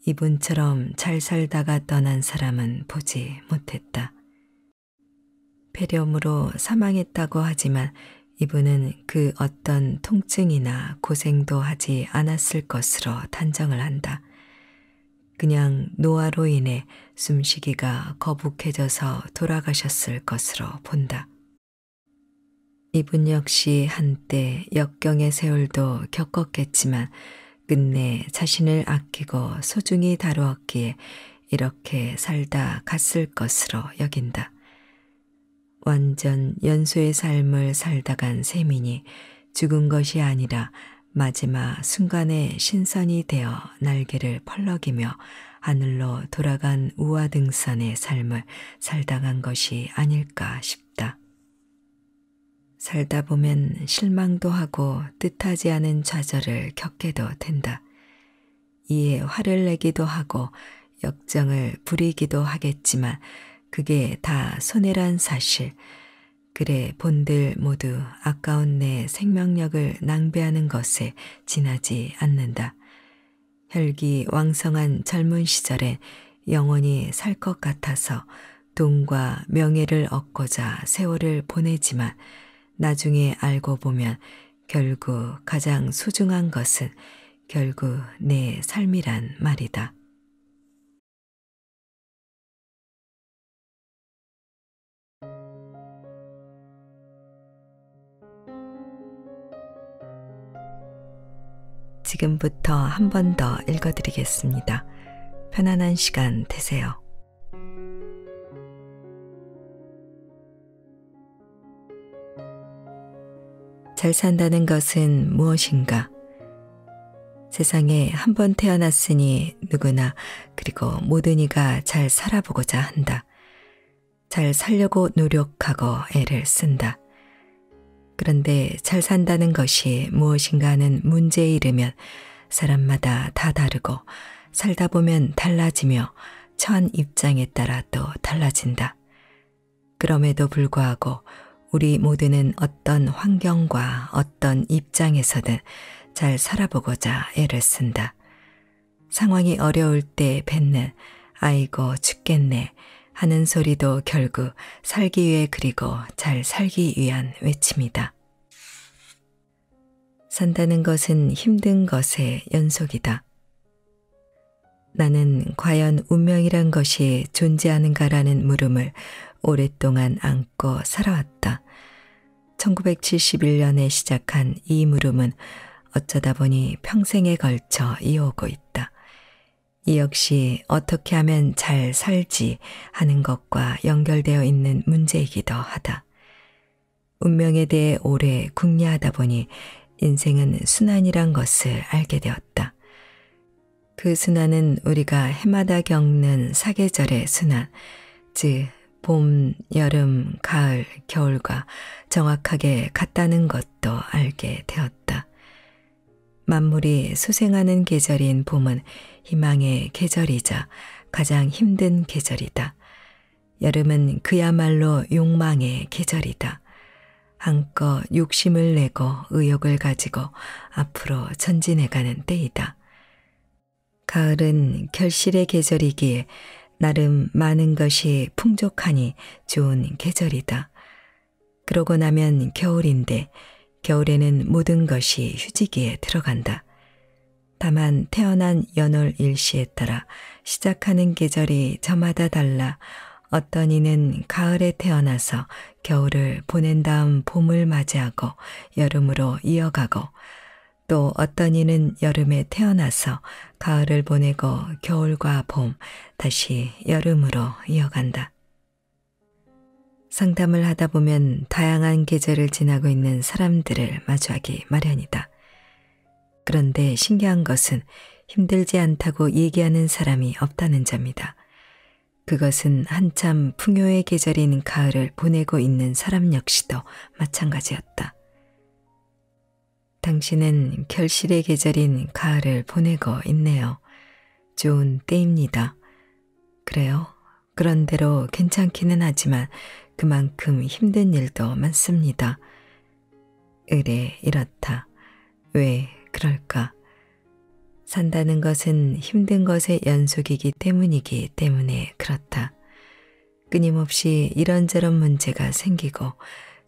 이분처럼 잘 살다가 떠난 사람은 보지 못했다. 폐렴으로 사망했다고 하지만 이분은 그 어떤 통증이나 고생도 하지 않았을 것으로 단정을 한다. 그냥 노화로 인해 숨쉬기가 거북해져서 돌아가셨을 것으로 본다. 이분 역시 한때 역경의 세월도 겪었겠지만 끝내 자신을 아끼고 소중히 다루었기에 이렇게 살다 갔을 것으로 여긴다. 완전 연소의 삶을 살다 간 셈이니 죽은 것이 아니라 마지막 순간에 신선이 되어 날개를 펄럭이며 하늘로 돌아간 우화등산의 삶을 살다 간 것이 아닐까 싶다. 살다 보면 실망도 하고 뜻하지 않은 좌절을 겪게도 된다. 이에 화를 내기도 하고 역정을 부리기도 하겠지만 그게 다 손해란 사실. 그래 본들 모두 아까운 내 생명력을 낭비하는 것에 지나지 않는다. 혈기 왕성한 젊은 시절에 영원히 살 것 같아서 돈과 명예를 얻고자 세월을 보내지만 나중에 알고 보면 결국 가장 소중한 것은 결국 내 삶이란 말이다. 지금부터 한 번 더 읽어드리겠습니다. 편안한 시간 되세요. 잘 산다는 것은 무엇인가? 세상에 한 번 태어났으니 누구나 그리고 모든 이가 잘 살아보고자 한다. 잘 살려고 노력하고 애를 쓴다. 그런데 잘 산다는 것이 무엇인가 하는 문제에 이르면 사람마다 다 다르고 살다 보면 달라지며 처한 입장에 따라 또 달라진다. 그럼에도 불구하고 우리 모두는 어떤 환경과 어떤 입장에서든 잘 살아보고자 애를 쓴다. 상황이 어려울 때 뱉는 아이고 죽겠네 하는 소리도 결국 살기 위해 그리고 잘 살기 위한 외침이다. 산다는 것은 힘든 것의 연속이다. 나는 과연 운명이란 것이 존재하는가라는 물음을 오랫동안 안고 살아왔다. 1971년에 시작한 이 물음은 어쩌다 보니 평생에 걸쳐 이어오고 있다. 이 역시 어떻게 하면 잘 살지 하는 것과 연결되어 있는 문제이기도 하다. 운명에 대해 오래 궁리하다 보니 인생은 순환이란 것을 알게 되었다. 그 순환은 우리가 해마다 겪는 사계절의 순환, 즉 봄, 여름, 가을, 겨울과 정확하게 같다는 것도 알게 되었다. 만물이 소생하는 계절인 봄은 희망의 계절이자 가장 힘든 계절이다. 여름은 그야말로 욕망의 계절이다. 한껏 욕심을 내고 의욕을 가지고 앞으로 전진해가는 때이다. 가을은 결실의 계절이기에 나름 많은 것이 풍족하니 좋은 계절이다. 그러고 나면 겨울인데 겨울에는 모든 것이 휴지기에 들어간다. 다만 태어난 연월 일시에 따라 시작하는 계절이 저마다 달라 어떤 이는 가을에 태어나서 겨울을 보낸 다음 봄을 맞이하고 여름으로 이어가고 또 어떤 이는 여름에 태어나서 가을을 보내고 겨울과 봄, 다시 여름으로 이어간다. 상담을 하다 보면 다양한 계절을 지나고 있는 사람들을 마주하기 마련이다. 그런데 신기한 것은 힘들지 않다고 얘기하는 사람이 없다는 점이다. 그것은 한참 풍요의 계절인 가을을 보내고 있는 사람 역시도 마찬가지였다. 당신은 결실의 계절인 가을을 보내고 있네요. 좋은 때입니다. 그래요. 그런대로 괜찮기는 하지만 그만큼 힘든 일도 많습니다. 의례 이렇다. 왜 그럴까? 산다는 것은 힘든 것의 연속이기 때문이기 때문에 그렇다. 끊임없이 이런저런 문제가 생기고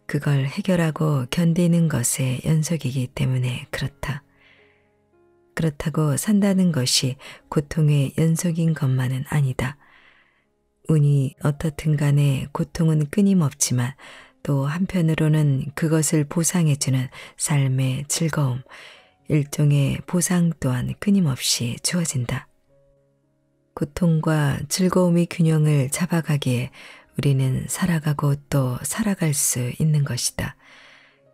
그걸 해결하고 견디는 것의 연속이기 때문에 그렇다. 그렇다고 산다는 것이 고통의 연속인 것만은 아니다. 운이 어떻든 간에 고통은 끊임없지만 또 한편으로는 그것을 보상해주는 삶의 즐거움, 일종의 보상 또한 끊임없이 주어진다. 고통과 즐거움의 균형을 잡아가기에 우리는 살아가고 또 살아갈 수 있는 것이다.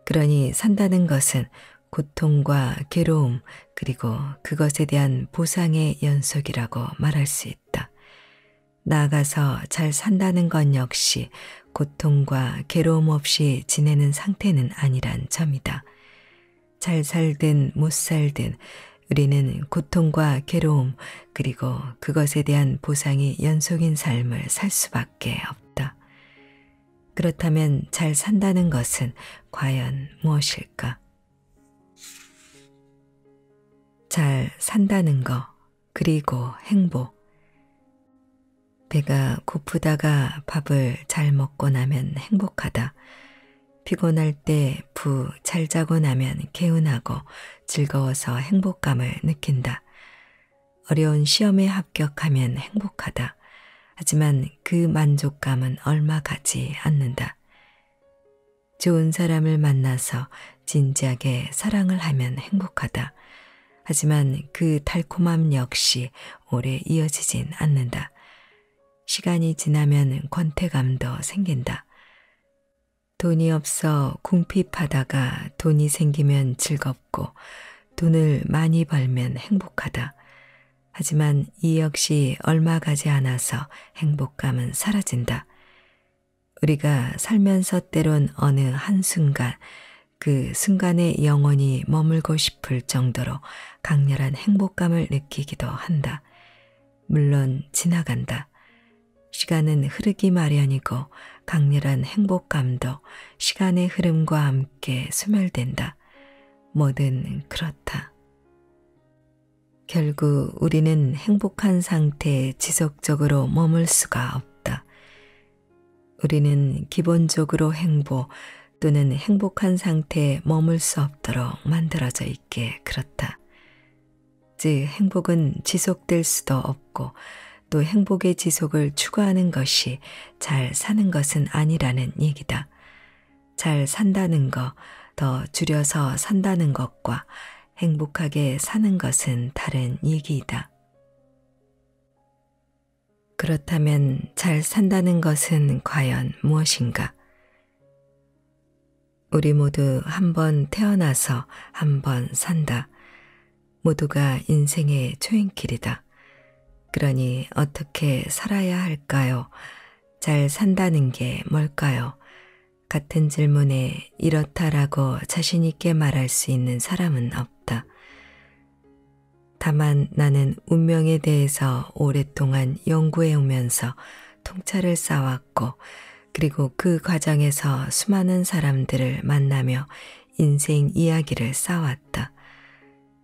그러니 산다는 것은 고통과 괴로움 그리고 그것에 대한 보상의 연속이라고 말할 수 있다. 나아가서 잘 산다는 것 역시 고통과 괴로움 없이 지내는 상태는 아니란 점이다. 잘 살든 못 살든 우리는 고통과 괴로움 그리고 그것에 대한 보상이 연속인 삶을 살 수밖에 없다. 그렇다면 잘 산다는 것은 과연 무엇일까? 잘 산다는 것, 그리고 행복. 배가 고프다가 밥을 잘 먹고 나면 행복하다. 피곤할 때 푹 잘 자고 나면 개운하고 즐거워서 행복감을 느낀다. 어려운 시험에 합격하면 행복하다. 하지만 그 만족감은 얼마 가지 않는다. 좋은 사람을 만나서 진지하게 사랑을 하면 행복하다. 하지만 그 달콤함 역시 오래 이어지진 않는다. 시간이 지나면 권태감도 생긴다. 돈이 없어 궁핍하다가 돈이 생기면 즐겁고 돈을 많이 벌면 행복하다. 하지만 이 역시 얼마 가지 않아서 행복감은 사라진다. 우리가 살면서 때론 어느 한순간 그 순간에 영원히 머물고 싶을 정도로 강렬한 행복감을 느끼기도 한다. 물론 지나간다. 시간은 흐르기 마련이고 강렬한 행복감도 시간의 흐름과 함께 소멸된다. 뭐든 그렇다. 결국 우리는 행복한 상태에 지속적으로 머물 수가 없다. 우리는 기본적으로 행복 또는 행복한 상태에 머물 수 없도록 만들어져 있게 그렇다. 즉 행복은 지속될 수도 없고 또 행복의 지속을 추구하는 것이 잘 사는 것은 아니라는 얘기다. 잘 산다는 것, 더 줄여서 산다는 것과 행복하게 사는 것은 다른 얘기이다. 그렇다면 잘 산다는 것은 과연 무엇인가? 우리 모두 한 번 태어나서 한 번 산다. 모두가 인생의 초행길이다. 그러니 어떻게 살아야 할까요? 잘 산다는 게 뭘까요? 같은 질문에 이렇다라고 자신 있게 말할 수 있는 사람은 없다. 다만 나는 운명에 대해서 오랫동안 연구해 오면서 통찰을 쌓았고 그리고 그 과정에서 수많은 사람들을 만나며 인생 이야기를 쌓았다.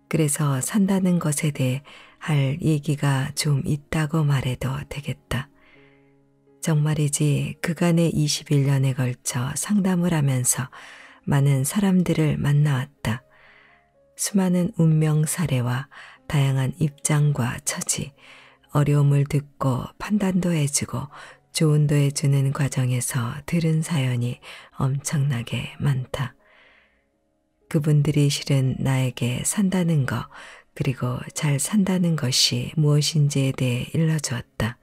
그래서 산다는 것에 대해 할 얘기가 좀 있다고 말해도 되겠다. 정말이지 그간의 21년에 걸쳐 상담을 하면서 많은 사람들을 만나왔다. 수많은 운명 사례와 다양한 입장과 처지, 어려움을 듣고 판단도 해주고 조언도 해주는 과정에서 들은 사연이 엄청나게 많다. 그분들이 실은 나에게 산다는 것, 그리고 잘 산다는 것이 무엇인지에 대해 일러주었다.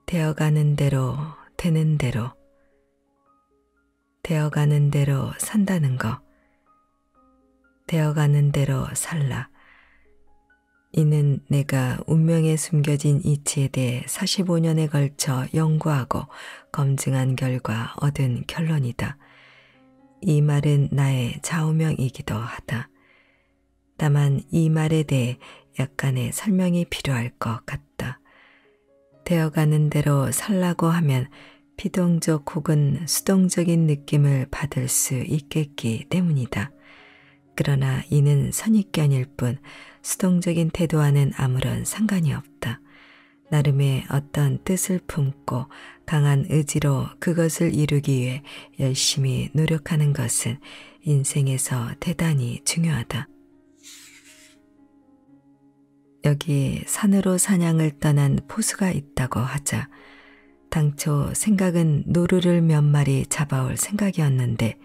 되어가는 대로, 되는 대로, 되어가는 대로 산다는 것, 되어가는 대로 살라. 이는 내가 운명에 숨겨진 이치에 대해 45년에 걸쳐 연구하고 검증한 결과 얻은 결론이다. 이 말은 나의 좌우명이기도 하다. 다만 이 말에 대해 약간의 설명이 필요할 것 같다. 되어가는 대로 살라고 하면 피동적 혹은 수동적인 느낌을 받을 수 있겠기 때문이다. 그러나 이는 선입견일 뿐 수동적인 태도와는 아무런 상관이 없다. 나름의 어떤 뜻을 품고 강한 의지로 그것을 이루기 위해 열심히 노력하는 것은 인생에서 대단히 중요하다. 여기 산으로 사냥을 떠난 포수가 있다고 하자. 당초 생각은 노루를 몇 마리 잡아올 생각이었는데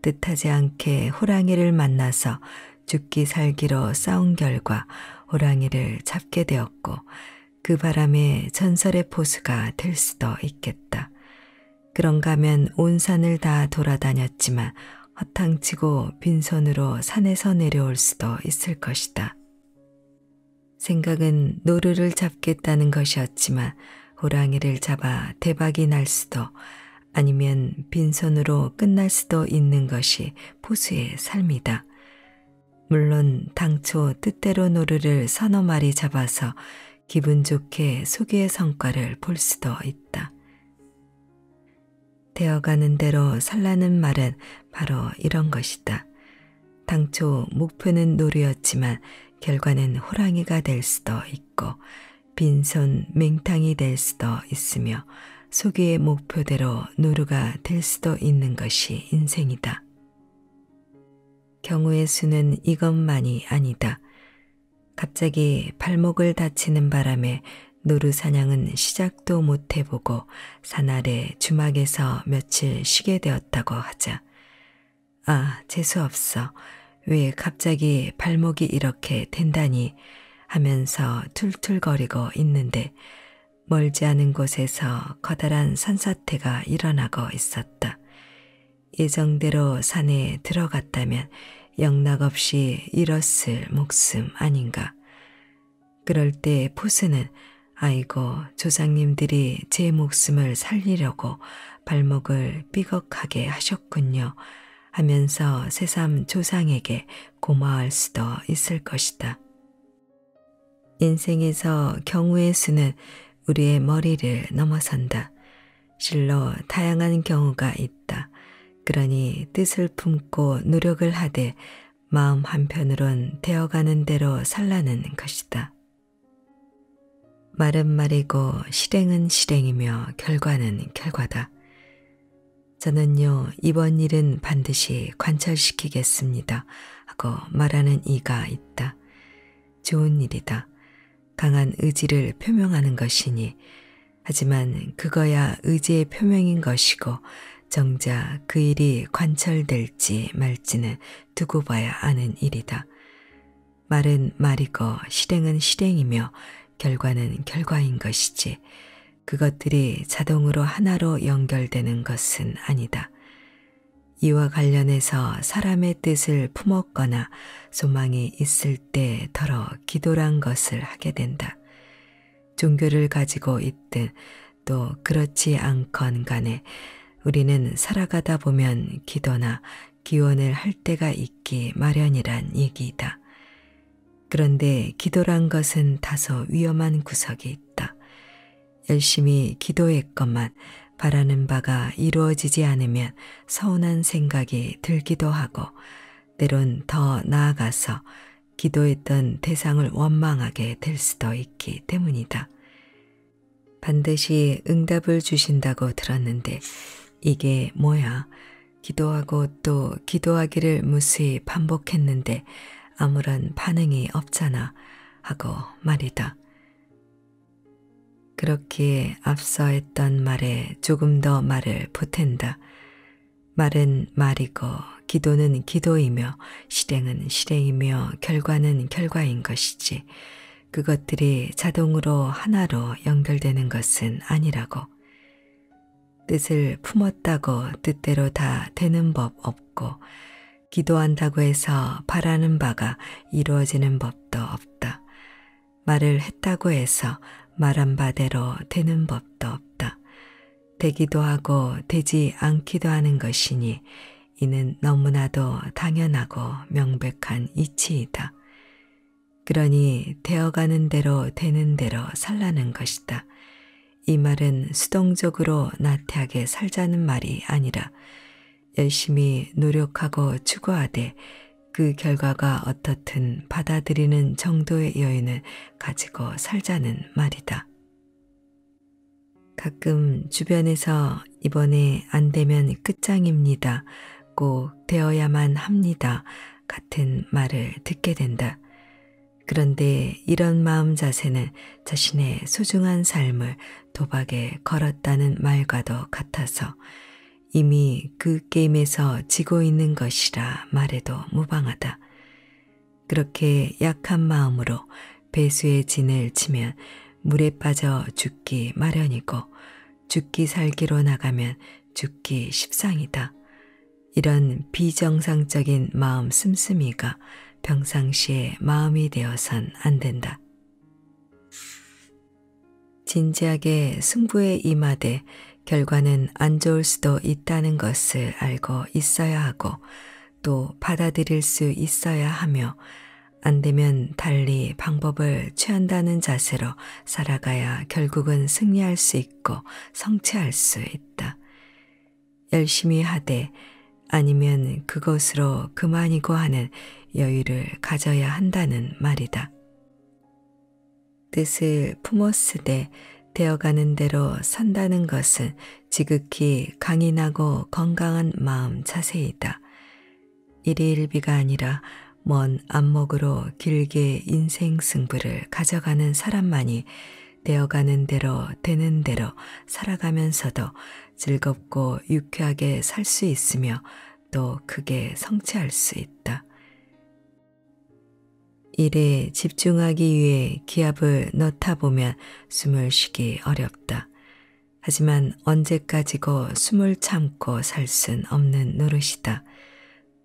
뜻하지 않게 호랑이를 만나서 죽기 살기로 싸운 결과 호랑이를 잡게 되었고 그 바람에 전설의 포수가 될 수도 있겠다. 그런가 하면 온 산을 다 돌아다녔지만 허탕치고 빈손으로 산에서 내려올 수도 있을 것이다. 생각은 노루를 잡겠다는 것이었지만 호랑이를 잡아 대박이 날 수도 아니면 빈손으로 끝날 수도 있는 것이 포수의 삶이다. 물론 당초 뜻대로 노루를 서너 마리 잡아서 기분 좋게 소기의 성과를 볼 수도 있다. 되어가는 대로 살라는 말은 바로 이런 것이다. 당초 목표는 노루였지만 결과는 호랑이가 될 수도 있고 빈손 맹탕이 될 수도 있으며 소기의 목표대로 노루가 될 수도 있는 것이 인생이다. 경우의 수는 이것만이 아니다. 갑자기 발목을 다치는 바람에 노루 사냥은 시작도 못 해보고 산 아래 주막에서 며칠 쉬게 되었다고 하자. 아, 재수없어. 왜 갑자기 발목이 이렇게 된다니 하면서 툴툴거리고 있는데 멀지 않은 곳에서 커다란 산사태가 일어나고 있었다. 예정대로 산에 들어갔다면 영락없이 잃었을 목숨 아닌가. 그럴 때 포수는 아이고 조상님들이 제 목숨을 살리려고 발목을 삐걱하게 하셨군요 하면서 새삼 조상에게 고마워할 수도 있을 것이다. 인생에서 경우의 수는 우리의 머리를 넘어선다. 실로 다양한 경우가 있다. 그러니 뜻을 품고 노력을 하되 마음 한편으론 되어가는 대로 살라는 것이다. 말은 말이고 실행은 실행이며 결과는 결과다. 저는요 이번 일은 반드시 관철시키겠습니다 하고 말하는 이가 있다. 좋은 일이다. 강한 의지를 표명하는 것이니 하지만 그거야 의지의 표명인 것이고 정작 그 일이 관철될지 말지는 두고 봐야 아는 일이다. 말은 말이고 실행은 실행이며 결과는 결과인 것이지 그것들이 자동으로 하나로 연결되는 것은 아니다. 이와 관련해서 사람의 뜻을 품었거나 소망이 있을 때 더러 기도란 것을 하게 된다. 종교를 가지고 있든 또 그렇지 않건 간에 우리는 살아가다 보면 기도나 기원을 할 때가 있기 마련이란 얘기이다. 그런데 기도란 것은 다소 위험한 구석이 있다. 열심히 기도했건만 바라는 바가 이루어지지 않으면 서운한 생각이 들기도 하고 때론 더 나아가서 기도했던 대상을 원망하게 될 수도 있기 때문이다. 반드시 응답을 주신다고 들었는데 이게 뭐야? 기도하고 또 기도하기를 무수히 반복했는데 아무런 반응이 없잖아 하고 말이다. 그렇기에 앞서 했던 말에 조금 더 말을 보탠다. 말은 말이고 기도는 기도이며 실행은 실행이며 결과는 결과인 것이지 그것들이 자동으로 하나로 연결되는 것은 아니라고. 뜻을 품었다고 뜻대로 다 되는 법 없고 기도한다고 해서 바라는 바가 이루어지는 법도 없다. 말을 했다고 해서 말한 바대로 되는 법도 없다. 되기도 하고 되지 않기도 하는 것이니 이는 너무나도 당연하고 명백한 이치이다. 그러니 되어가는 대로 되는 대로 살라는 것이다. 이 말은 수동적으로 나태하게 살자는 말이 아니라 열심히 노력하고 추구하되 그 결과가 어떻든 받아들이는 정도의 여유는 가지고 살자는 말이다. 가끔 주변에서 이번에 안 되면 끝장입니다. 꼭 되어야만 합니다. 같은 말을 듣게 된다. 그런데 이런 마음 자세는 자신의 소중한 삶을 도박에 걸었다는 말과도 같아서 이미 그 게임에서 지고 있는 것이라 말해도 무방하다. 그렇게 약한 마음으로 배수의 진을 치면 물에 빠져 죽기 마련이고 죽기 살기로 나가면 죽기 십상이다. 이런 비정상적인 마음 씀씀이가 평상시에 마음이 되어선 안 된다. 진지하게 승부에 임하되 결과는 안 좋을 수도 있다는 것을 알고 있어야 하고 또 받아들일 수 있어야 하며 안 되면 달리 방법을 취한다는 자세로 살아가야 결국은 승리할 수 있고 성취할 수 있다. 열심히 하되 아니면 그것으로 그만이고 하는 여유를 가져야 한다는 말이다. 뜻을 품었으되 되어가는 대로 산다는 것은 지극히 강인하고 건강한 마음 자세이다. 일희일비가 아니라 먼 안목으로 길게 인생 승부를 가져가는 사람만이 되어가는 대로 되는 대로 살아가면서도 즐겁고 유쾌하게 살 수 있으며 또 크게 성취할 수 있다. 일에 집중하기 위해 기합을 넣다 보면 숨을 쉬기 어렵다. 하지만 언제까지고 숨을 참고 살 순 없는 노릇이다.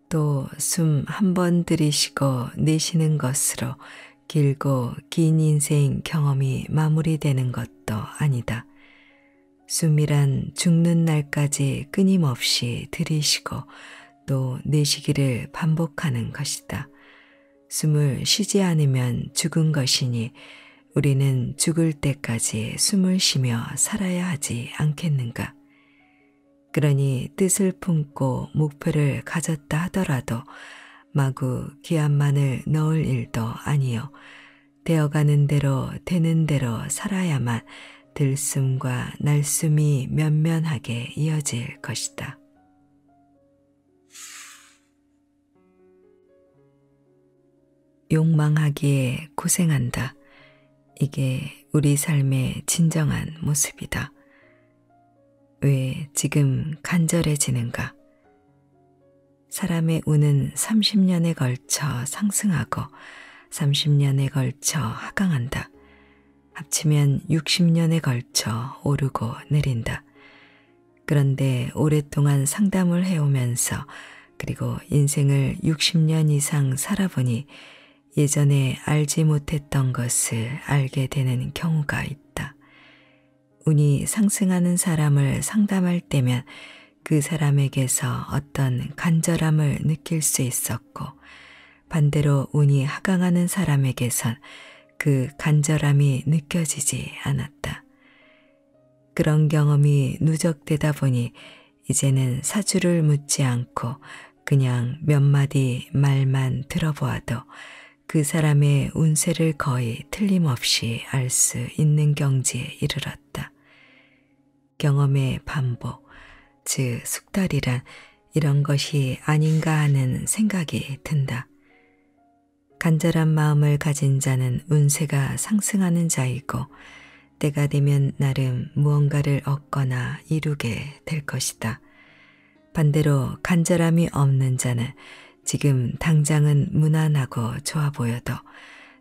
또 숨 한 번 들이쉬고 내쉬는 것으로 길고 긴 인생 경험이 마무리되는 것도 아니다. 숨이란 죽는 날까지 끊임없이 들이쉬고 또 내쉬기를 반복하는 것이다. 숨을 쉬지 않으면 죽은 것이니 우리는 죽을 때까지 숨을 쉬며 살아야 하지 않겠는가? 그러니 뜻을 품고 목표를 가졌다 하더라도 마구 기합만을 넣을 일도 아니요. 되어가는 대로 되는 대로 살아야만 들숨과 날숨이 면면하게 이어질 것이다. 욕망하기에 고생한다. 이게 우리 삶의 진정한 모습이다. 왜 지금 간절해지는가? 사람의 운은 30년에 걸쳐 상승하고 30년에 걸쳐 하강한다. 합치면 60년에 걸쳐 오르고 내린다. 그런데 오랫동안 상담을 해오면서 그리고 인생을 60년 이상 살아보니 예전에 알지 못했던 것을 알게 되는 경우가 있다. 운이 상승하는 사람을 상담할 때면 그 사람에게서 어떤 간절함을 느낄 수 있었고 반대로 운이 하강하는 사람에게선 그 간절함이 느껴지지 않았다. 그런 경험이 누적되다 보니 이제는 사주를 묻지 않고 그냥 몇 마디 말만 들어보아도 그 사람의 운세를 거의 틀림없이 알 수 있는 경지에 이르렀다. 경험의 반복, 즉 숙달이란 이런 것이 아닌가 하는 생각이 든다. 간절한 마음을 가진 자는 운세가 상승하는 자이고 때가 되면 나름 무언가를 얻거나 이루게 될 것이다. 반대로 간절함이 없는 자는 지금 당장은 무난하고 좋아 보여도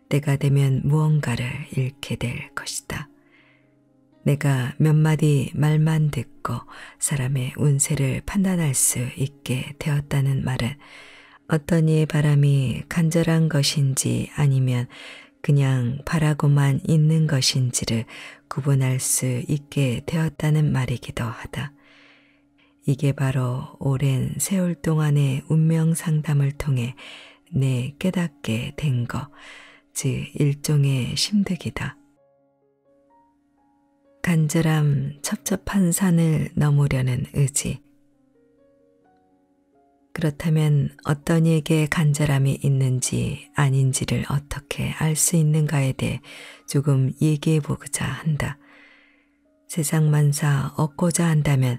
때가 되면 무언가를 잃게 될 것이다. 내가 몇 마디 말만 듣고 사람의 운세를 판단할 수 있게 되었다는 말은 어떤 이의 바람이 간절한 것인지 아니면 그냥 바라고만 있는 것인지를 구분할 수 있게 되었다는 말이기도 하다. 이게 바로 오랜 세월 동안의 운명 상담을 통해 내 깨닫게 된 것, 즉 일종의 심득이다. 간절함, 첩첩한 산을 넘으려는 의지. 그렇다면 어떤 이에게 간절함이 있는지 아닌지를 어떻게 알 수 있는가에 대해 조금 얘기해 보고자 한다. 세상 만사 얻고자 한다면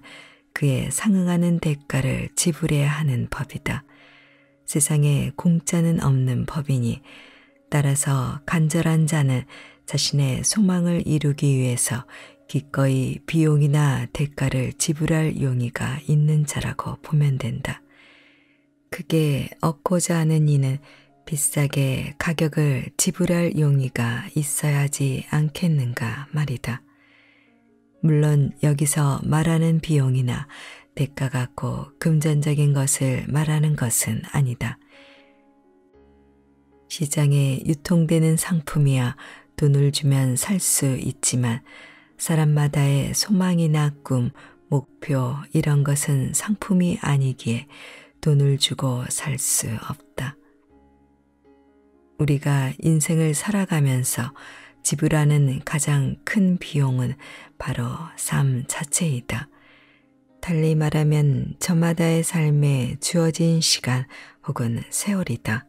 그에 상응하는 대가를 지불해야 하는 법이다. 세상에 공짜는 없는 법이니 따라서 간절한 자는 자신의 소망을 이루기 위해서 기꺼이 비용이나 대가를 지불할 용의가 있는 자라고 보면 된다. 크게 얻고자 하는 이는 비싸게 가격을 지불할 용의가 있어야지 않겠는가 말이다. 물론 여기서 말하는 비용이나 대가 같고 금전적인 것을 말하는 것은 아니다. 시장에 유통되는 상품이야 돈을 주면 살 수 있지만 사람마다의 소망이나 꿈, 목표 이런 것은 상품이 아니기에 돈을 주고 살 수 없다. 우리가 인생을 살아가면서 지불하는 가장 큰 비용은 바로 삶 자체이다. 달리 말하면 저마다의 삶에 주어진 시간 혹은 세월이다.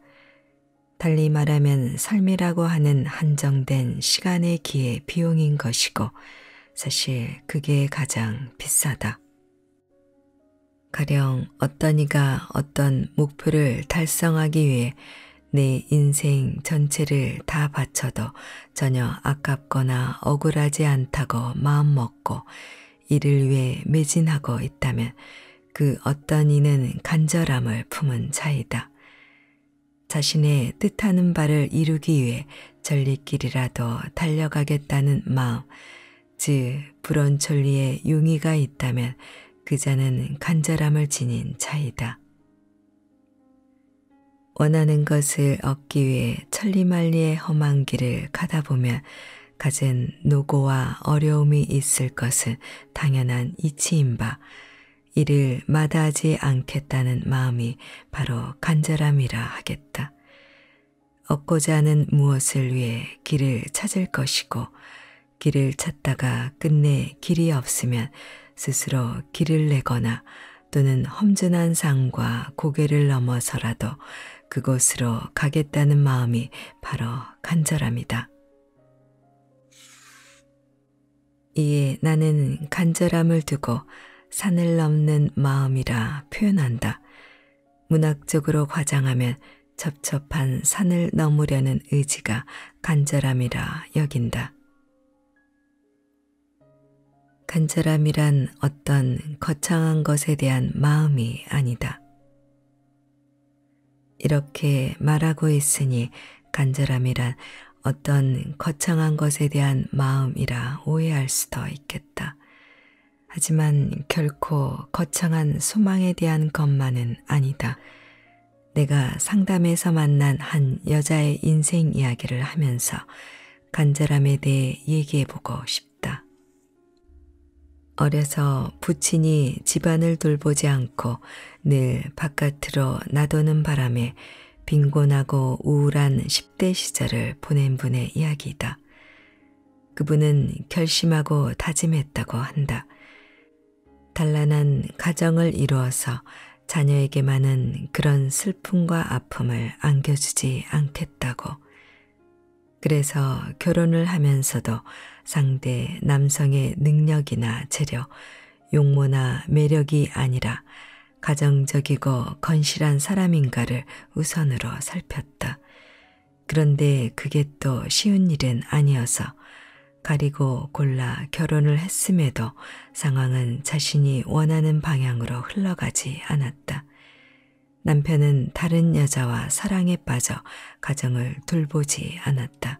달리 말하면 삶이라고 하는 한정된 시간의 기회 비용인 것이고 사실 그게 가장 비싸다. 가령 어떤 이가 어떤 목표를 달성하기 위해 내 인생 전체를 다 바쳐도 전혀 아깝거나 억울하지 않다고 마음먹고 이를 위해 매진하고 있다면 그 어떤 이는 간절함을 품은 자이다. 자신의 뜻하는 바를 이루기 위해 전리길이라도 달려가겠다는 마음, 즉 불원천리에 용의가 있다면 그 자는 간절함을 지닌 자이다. 원하는 것을 얻기 위해 천리만리의 험한 길을 가다 보면 갖은 노고와 어려움이 있을 것은 당연한 이치인 바 이를 마다하지 않겠다는 마음이 바로 간절함이라 하겠다. 얻고자 하는 무엇을 위해 길을 찾을 것이고 길을 찾다가 끝내 길이 없으면 스스로 길을 내거나 또는 험준한 산과 고개를 넘어서라도 그곳으로 가겠다는 마음이 바로 간절함이다. 이에 나는 간절함을 두고 산을 넘는 마음이라 표현한다. 문학적으로 과장하면 첩첩한 산을 넘으려는 의지가 간절함이라 여긴다. 간절함이란 어떤 거창한 것에 대한 마음이 아니다. 이렇게 말하고 있으니 간절함이란 어떤 거창한 것에 대한 마음이라 오해할 수도 있겠다. 하지만 결코 거창한 소망에 대한 것만은 아니다. 내가 상담에서 만난 한 여자의 인생 이야기를 하면서 간절함에 대해 얘기해보고 싶다. 어려서 부친이 집안을 돌보지 않고 늘 바깥으로 나도는 바람에 빈곤하고 우울한 10대 시절을 보낸 분의 이야기이다. 그분은 결심하고 다짐했다고 한다. 단란한 가정을 이루어서 자녀에게만은 그런 슬픔과 아픔을 안겨주지 않겠다고. 그래서 결혼을 하면서도 상대 남성의 능력이나 재력, 용모나 매력이 아니라 가정적이고 건실한 사람인가를 우선으로 살폈다. 그런데 그게 또 쉬운 일은 아니어서 가리고 골라 결혼을 했음에도 상황은 자신이 원하는 방향으로 흘러가지 않았다. 남편은 다른 여자와 사랑에 빠져 가정을 돌보지 않았다.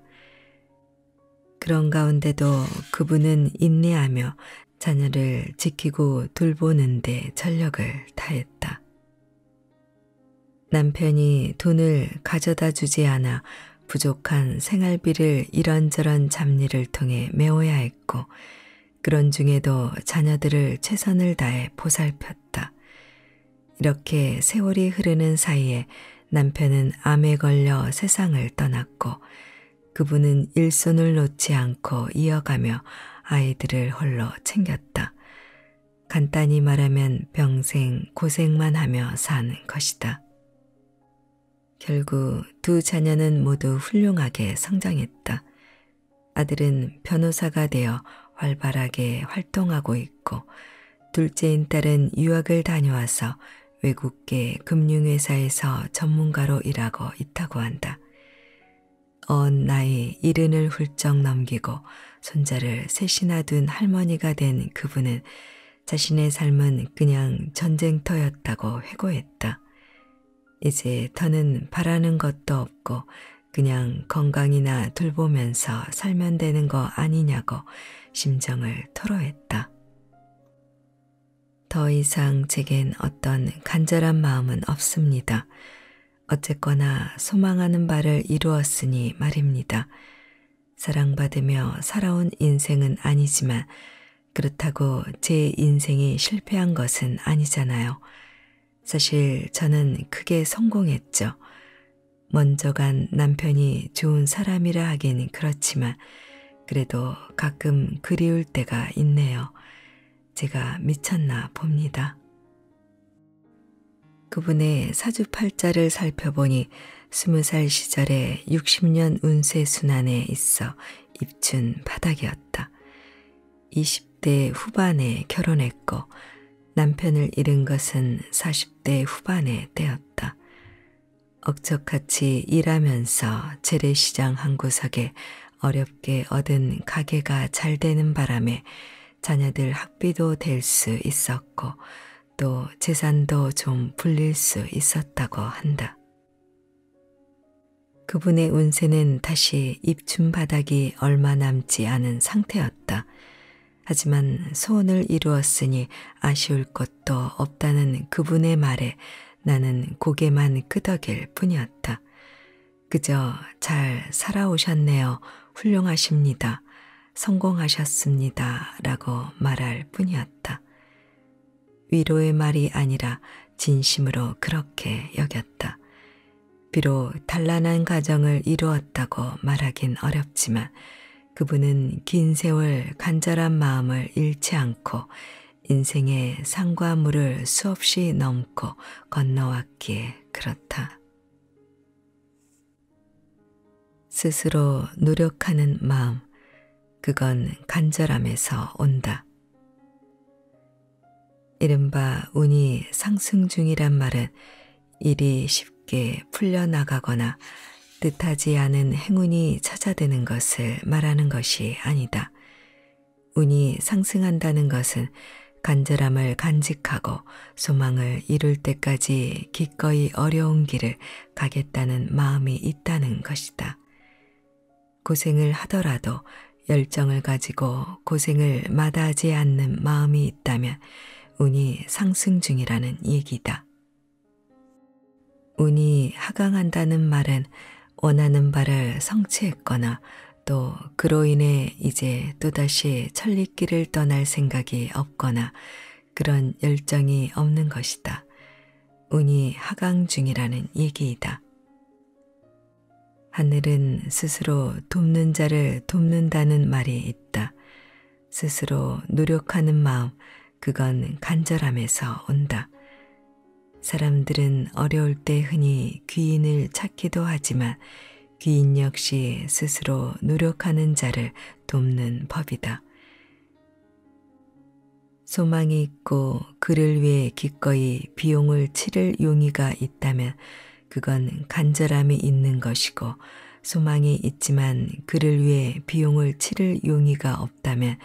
그런 가운데도 그분은 인내하며 자녀를 지키고 돌보는 데 전력을 다했다. 남편이 돈을 가져다 주지 않아 부족한 생활비를 이런저런 잡일을 통해 메워야 했고, 그런 중에도 자녀들을 최선을 다해 보살폈다. 이렇게 세월이 흐르는 사이에 남편은 암에 걸려 세상을 떠났고, 그분은 일손을 놓지 않고 이어가며 아이들을 홀로 챙겼다. 간단히 말하면 평생 고생만 하며 사는 것이다. 결국 두 자녀는 모두 훌륭하게 성장했다. 아들은 변호사가 되어 활발하게 활동하고 있고, 둘째인 딸은 유학을 다녀와서 외국계 금융회사에서 전문가로 일하고 있다고 한다. 언 나이 70을 훌쩍 넘기고 손자를 셋이나 둔 할머니가 된 그분은 자신의 삶은 그냥 전쟁터였다고 회고했다. 이제 더는 바라는 것도 없고 그냥 건강이나 돌보면서 살면 되는 거 아니냐고 심정을 토로했다. 더 이상 제겐 어떤 간절한 마음은 없습니다. 어쨌거나 소망하는 바를 이루었으니 말입니다. 사랑받으며 살아온 인생은 아니지만 그렇다고 제 인생이 실패한 것은 아니잖아요. 사실 저는 크게 성공했죠. 먼저 간 남편이 좋은 사람이라 하긴 그렇지만 그래도 가끔 그리울 때가 있네요. 제가 미쳤나 봅니다. 그분의 사주팔자를 살펴보니 20살 시절에 60년 운세 순환에 있어 입춘 바닥이었다. 20대 후반에 결혼했고 남편을 잃은 것은 40대 후반의 때였다. 억척같이 일하면서 재래시장 한 구석에 어렵게 얻은 가게가 잘 되는 바람에 자녀들 학비도 될 수 있었고 또 재산도 좀 불릴 수 있었다고 한다. 그분의 운세는 다시 입춘 바닥이 얼마 남지 않은 상태였다. 하지만 소원을 이루었으니 아쉬울 것도 없다는 그분의 말에 나는 고개만 끄덕일 뿐이었다. 그저 잘 살아오셨네요. 훌륭하십니다. 성공하셨습니다. 라고 말할 뿐이었다. 위로의 말이 아니라 진심으로 그렇게 여겼다. 비록 단란한 가정을 이루었다고 말하긴 어렵지만 그분은 긴 세월 간절한 마음을 잃지 않고 인생의 산과 물을 수없이 넘고 건너왔기에 그렇다. 스스로 노력하는 마음, 그건 간절함에서 온다. 이른바 운이 상승 중이란 말은 일이 쉽게 풀려나가거나 뜻하지 않은 행운이 찾아드는 것을 말하는 것이 아니다. 운이 상승한다는 것은 간절함을 간직하고 소망을 이룰 때까지 기꺼이 어려운 길을 가겠다는 마음이 있다는 것이다. 고생을 하더라도 열정을 가지고 고생을 마다하지 않는 마음이 있다면 운이 상승 중이라는 얘기다. 운이 하강한다는 말은 원하는 바를 성취했거나 또 그로 인해 이제 또다시 천리길을 떠날 생각이 없거나 그런 열정이 없는 것이다. 운이 하강 중이라는 얘기이다. 하늘은 스스로 돕는 자를 돕는다는 말이 있다. 스스로 노력하는 마음, 그건 간절함에서 온다. 사람들은 어려울 때 흔히 귀인을 찾기도 하지만 귀인 역시 스스로 노력하는 자를 돕는 법이다. 소망이 있고 그를 위해 기꺼이 비용을 치를 용의가 있다면 그건 간절함이 있는 것이고, 소망이 있지만 그를 위해 비용을 치를 용의가 없다면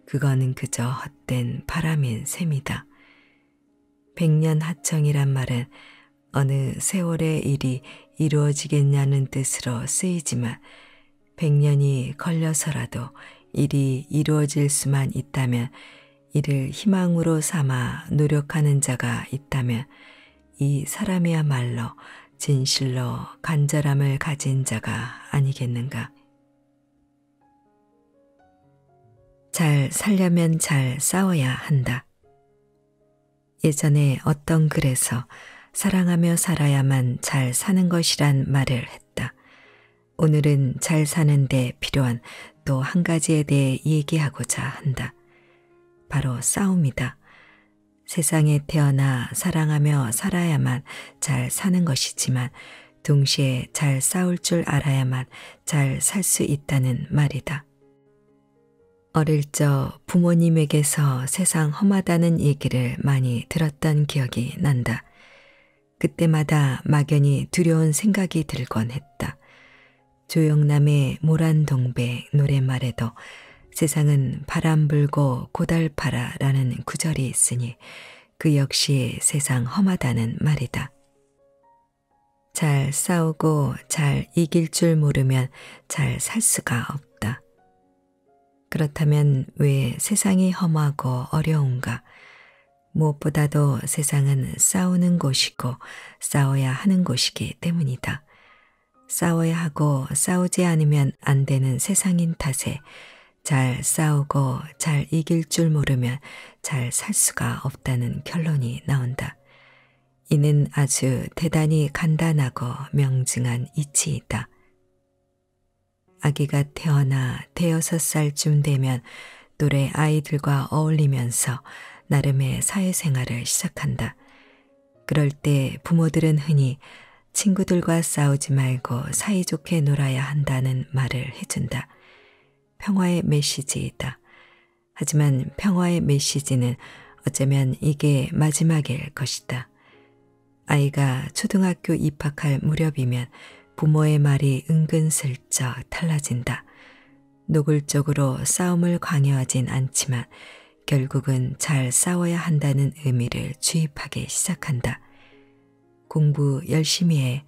그거는 그저 헛된 바람인 셈이다. 백년하청이란 말은 어느 세월의 일이 이루어지겠냐는 뜻으로 쓰이지만, 100년이 걸려서라도 일이 이루어질 수만 있다면, 이를 희망으로 삼아 노력하는 자가 있다면 이 사람이야말로 진실로 간절함을 가진 자가 아니겠는가. 잘 살려면 잘 싸워야 한다. 예전에 어떤 글에서 사랑하며 살아야만 잘 사는 것이란 말을 했다. 오늘은 잘 사는데 필요한 또 한 가지에 대해 얘기하고자 한다. 바로 싸움이다. 세상에 태어나 사랑하며 살아야만 잘 사는 것이지만 동시에 잘 싸울 줄 알아야만 잘 살 수 있다는 말이다. 어릴 적 부모님에게서 세상 험하다는 얘기를 많이 들었던 기억이 난다. 그때마다 막연히 두려운 생각이 들곤 했다. 조영남의 모란동백 노랫말에도 세상은 바람 불고 고달파라 라는 구절이 있으니 그 역시 세상 험하다는 말이다. 잘 싸우고 잘 이길 줄 모르면 잘 살 수가 없다. 그렇다면 왜 세상이 험하고 어려운가? 무엇보다도 세상은 싸우는 곳이고 싸워야 하는 곳이기 때문이다. 싸워야 하고 싸우지 않으면 안 되는 세상인 탓에 잘 싸우고 잘 이길 줄 모르면 잘 살 수가 없다는 결론이 나온다. 이는 아주 대단히 간단하고 명징한 이치이다. 아기가 태어나 5~6살쯤 되면 또래 아이들과 어울리면서 나름의 사회생활을 시작한다. 그럴 때 부모들은 흔히 친구들과 싸우지 말고 사이좋게 놀아야 한다는 말을 해준다. 평화의 메시지이다. 하지만 평화의 메시지는 어쩌면 이게 마지막일 것이다. 아이가 초등학교 입학할 무렵이면 부모의 말이 은근슬쩍 달라진다. 노골적으로 싸움을 강요하진 않지만 결국은 잘 싸워야 한다는 의미를 주입하기 시작한다. 공부 열심히 해,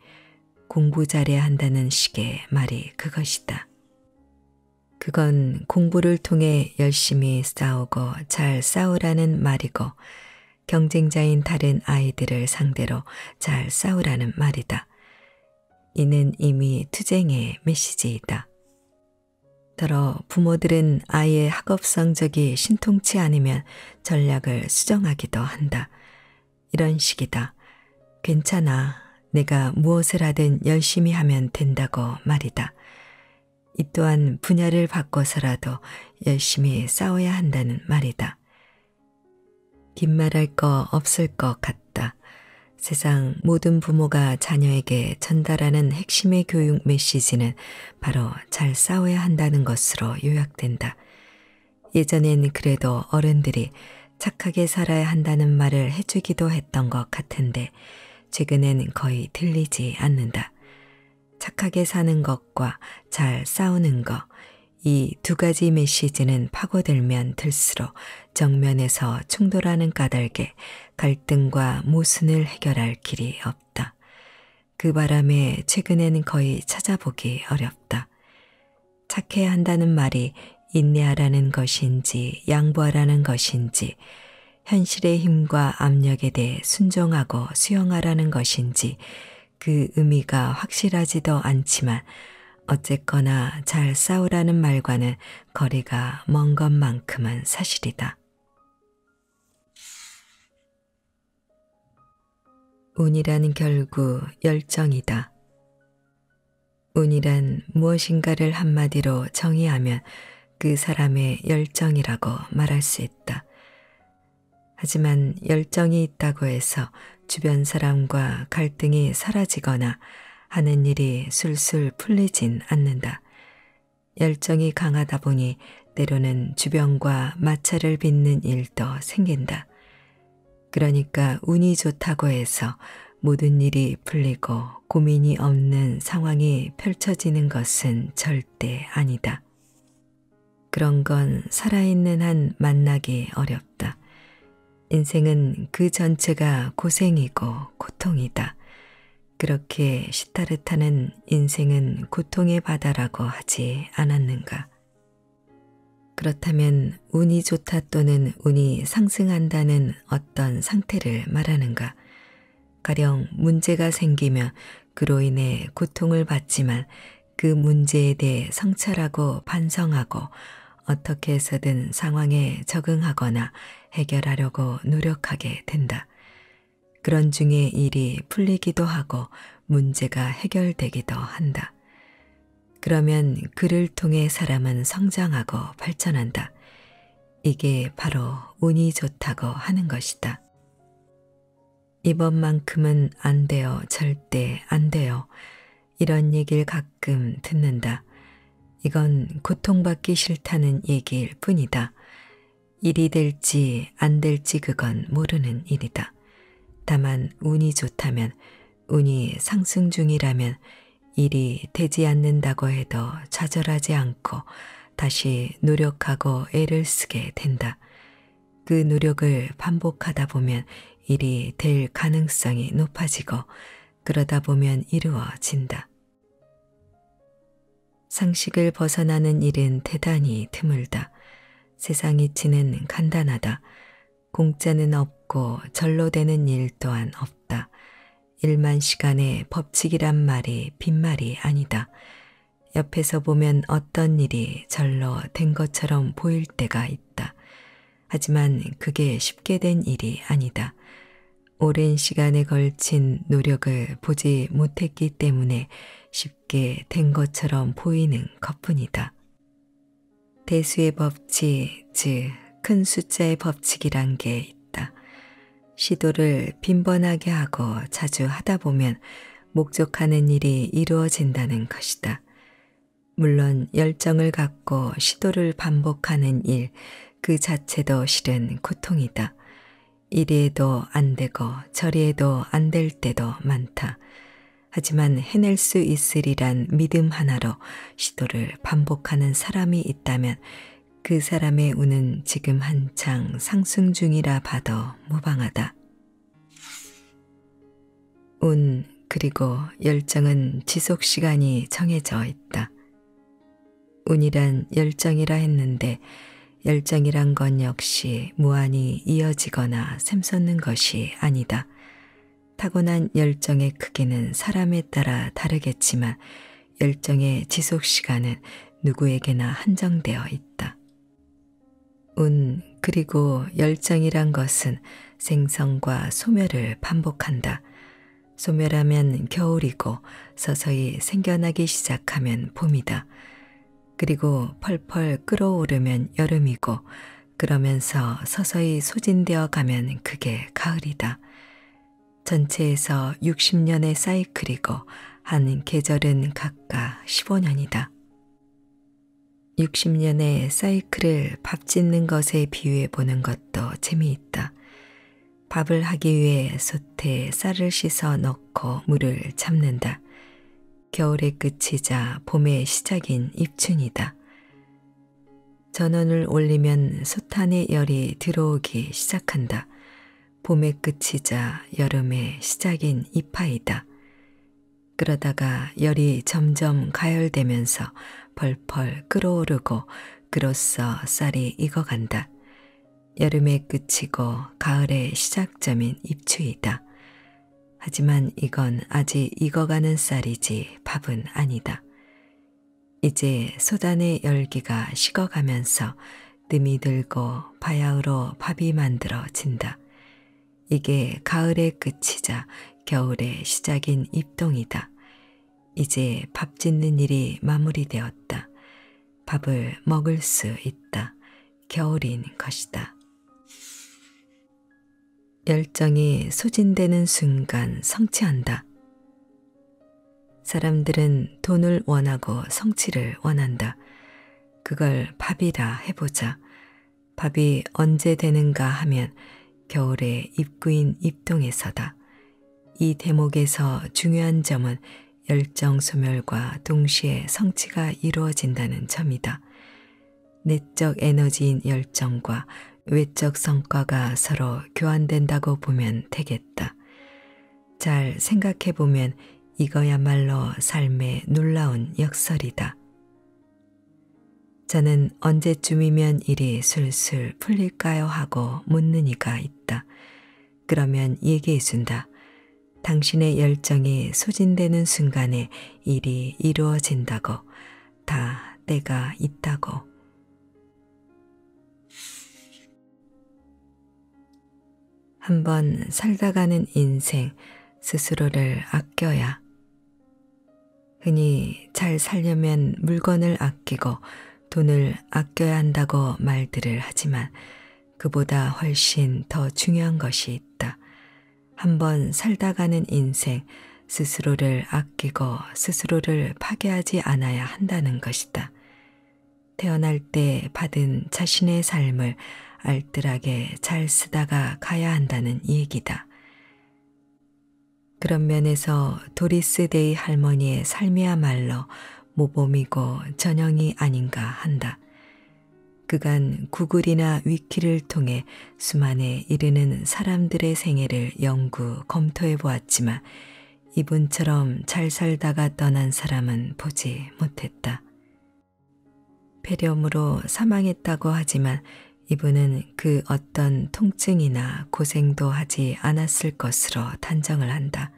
공부 잘해야 한다는 식의 말이 그것이다. 그건 공부를 통해 열심히 싸우고 잘 싸우라는 말이고, 경쟁자인 다른 아이들을 상대로 잘 싸우라는 말이다. 이는 이미 투쟁의 메시지이다. 더러 부모들은 아이의 학업 성적이 신통치 않으면 전략을 수정하기도 한다. 이런 식이다. 괜찮아. 내가 무엇을 하든 열심히 하면 된다고 말이다. 이 또한 분야를 바꿔서라도 열심히 싸워야 한다는 말이다. 긴 말할 거 없을 것 같다. 세상 모든 부모가 자녀에게 전달하는 핵심의 교육 메시지는 바로 잘 싸워야 한다는 것으로 요약된다. 예전엔 그래도 어른들이 착하게 살아야 한다는 말을 해주기도 했던 것 같은데 최근엔 거의 들리지 않는다. 착하게 사는 것과 잘 싸우는 것, 이 두 가지 메시지는 파고들면 들수록 정면에서 충돌하는 까닭에 갈등과 모순을 해결할 길이 없다. 그 바람에 최근에는 거의 찾아보기 어렵다. 착해야 한다는 말이 인내하라는 것인지 양보하라는 것인지, 현실의 힘과 압력에 대해 순종하고 수용하라는 것인지 그 의미가 확실하지도 않지만 어쨌거나 잘 싸우라는 말과는 거리가 먼 것만큼은 사실이다. 운이란 결국 열정이다. 운이란 무엇인가를 한마디로 정의하면 그 사람의 열정이라고 말할 수 있다. 하지만 열정이 있다고 해서 주변 사람과 갈등이 사라지거나 하는 일이 술술 풀리진 않는다. 열정이 강하다 보니 때로는 주변과 마찰을 빚는 일도 생긴다. 그러니까 운이 좋다고 해서 모든 일이 풀리고 고민이 없는 상황이 펼쳐지는 것은 절대 아니다. 그런 건 살아있는 한 만나기 어렵다. 인생은 그 전체가 고생이고 고통이다. 그렇게 시타르타는 인생은 고통의 바다라고 하지 않았는가? 그렇다면 운이 좋다 또는 운이 상승한다는 어떤 상태를 말하는가? 가령 문제가 생기면 그로 인해 고통을 받지만 그 문제에 대해 성찰하고 반성하고 어떻게 해서든 상황에 적응하거나 해결하려고 노력하게 된다. 그런 중에 일이 풀리기도 하고 문제가 해결되기도 한다. 그러면 그를 통해 사람은 성장하고 발전한다. 이게 바로 운이 좋다고 하는 것이다. 이번만큼은 안 돼요. 절대 안 돼요. 이런 얘기를 가끔 듣는다. 이건 고통받기 싫다는 얘기일 뿐이다. 일이 될지 안 될지 그건 모르는 일이다. 다만 운이 좋다면, 운이 상승 중이라면 일이 되지 않는다고 해도 좌절하지 않고 다시 노력하고 애를 쓰게 된다. 그 노력을 반복하다 보면 일이 될 가능성이 높아지고 그러다 보면 이루어진다. 상식을 벗어나는 일은 대단히 드물다. 세상 이치는 간단하다. 공짜는 없고 절로 되는 일 또한 없다. 일만 시간의 법칙이란 말이 빈말이 아니다. 옆에서 보면 어떤 일이 절로 된 것처럼 보일 때가 있다. 하지만 그게 쉽게 된 일이 아니다. 오랜 시간에 걸친 노력을 보지 못했기 때문에 쉽게 된 것처럼 보이는 것뿐이다. 대수의 법칙, 즉 큰 숫자의 법칙이란 게 있다. 시도를 빈번하게 하고 자주 하다 보면 목적하는 일이 이루어진다는 것이다. 물론 열정을 갖고 시도를 반복하는 일, 그 자체도 실은 고통이다. 이리에도 안 되고 저리에도 안 될 때도 많다. 하지만 해낼 수 있으리란 믿음 하나로 시도를 반복하는 사람이 있다면 그 사람의 운은 지금 한창 상승 중이라 봐도 무방하다. 운 그리고 열정은 지속 시간이 정해져 있다. 운이란 열정이라 했는데 열정이란 건 역시 무한히 이어지거나 샘솟는 것이 아니다. 타고난 열정의 크기는 사람에 따라 다르겠지만 열정의 지속 시간은 누구에게나 한정되어 있다. 운 그리고 열정이란 것은 생성과 소멸을 반복한다. 소멸하면 겨울이고 서서히 생겨나기 시작하면 봄이다. 그리고 펄펄 끓어오르면 여름이고 그러면서 서서히 소진되어 가면 그게 가을이다. 전체에서 60년의 사이클이고 한 계절은 각각 15년이다. 60년의 사이클을 밥 짓는 것에 비유해 보는 것도 재미있다. 밥을 하기 위해 솥에 쌀을 씻어 넣고 물을 잡는다. 겨울의 끝이자 봄의 시작인 입춘이다. 전원을 올리면 솥 안에 열이 들어오기 시작한다. 봄의 끝이자 여름의 시작인 이파이다. 그러다가 열이 점점 가열되면서 펄펄 끓어오르고 그로써 쌀이 익어간다. 여름의 끝이고 가을의 시작점인 입추이다. 하지만 이건 아직 익어가는 쌀이지 밥은 아니다. 이제 솥안의 열기가 식어가면서 뜸이 들고 바야흐로 밥이 만들어진다. 이게 가을의 끝이자 겨울의 시작인 입동이다. 이제 밥 짓는 일이 마무리되었다. 밥을 먹을 수 있다. 겨울인 것이다. 열정이 소진되는 순간 성취한다. 사람들은 돈을 원하고 성취를 원한다. 그걸 밥이라 해보자. 밥이 언제 되는가 하면 겨울에 입구인 입동에서다. 이 대목에서 중요한 점은 열정 소멸과 동시에 성취가 이루어진다는 점이다. 내적 에너지인 열정과 외적 성과가 서로 교환된다고 보면 되겠다. 잘 생각해보면 이거야말로 삶의 놀라운 역설이다. 저는 언제쯤이면 일이 술술 풀릴까요 하고 묻는 이가 있다. 그러면 얘기해준다. 당신의 열정이 소진되는 순간에 일이 이루어진다고. 다 때가 있다고. 한번 살다 가는 인생 스스로를 아껴야. 흔히 잘 살려면 물건을 아끼고 돈을 아껴야 한다고 말들을 하지만 그보다 훨씬 더 중요한 것이 있다. 한번 살다 가는 인생 스스로를 아끼고 스스로를 파괴하지 않아야 한다는 것이다. 태어날 때 받은 자신의 삶을 알뜰하게 잘 쓰다가 가야 한다는 얘기다. 그런 면에서 도리스 데이 할머니의 삶이야말로 모범이고 전형이 아닌가 한다. 그간 구글이나 위키를 통해 수만에 이르는 사람들의 생애를 연구, 검토해 보았지만 이분처럼 잘 살다가 떠난 사람은 보지 못했다. 폐렴으로 사망했다고 하지만 이분은 그 어떤 통증이나 고생도 하지 않았을 것으로 단정을 한다.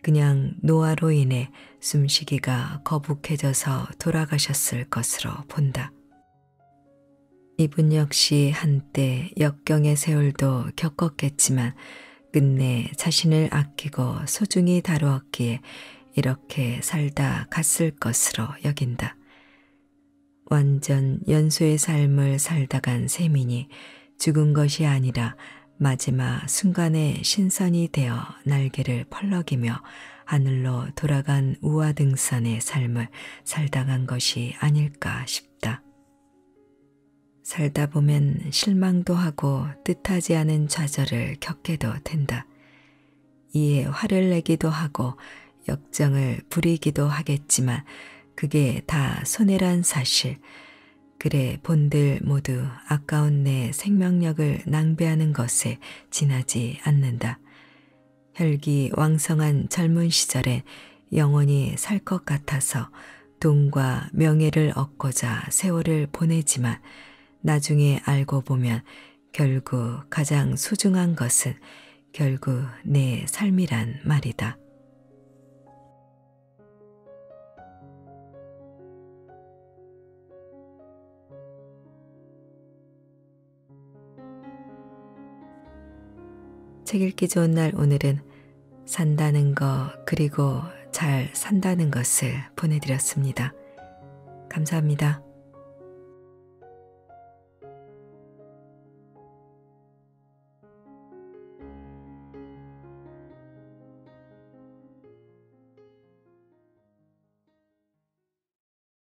그냥 노화로 인해 숨쉬기가 거북해져서 돌아가셨을 것으로 본다. 이분 역시 한때 역경의 세월도 겪었겠지만 끝내 자신을 아끼고 소중히 다루었기에 이렇게 살다 갔을 것으로 여긴다. 완전 연소의 삶을 살다 간 셈이니 죽은 것이 아니라 마지막 순간에 신선이 되어 날개를 펄럭이며 하늘로 돌아간 우화등산의 삶을 살다 간 것이 아닐까 싶다. 살다 보면 실망도 하고 뜻하지 않은 좌절을 겪게도 된다. 이에 화를 내기도 하고 역정을 부리기도 하겠지만 그게 다 손해란 사실. 그래 본들 모두 아까운 내 생명력을 낭비하는 것에 지나지 않는다. 혈기왕성한 젊은 시절에 영원히 살 것 같아서 돈과 명예를 얻고자 세월을 보내지만 나중에 알고 보면 결국 가장 소중한 것은 결국 내 삶이란 말이다. 책 읽기 좋은 날 오늘은 산다는 거 그리고 잘 산다는 것을 보내드렸습니다. 감사합니다.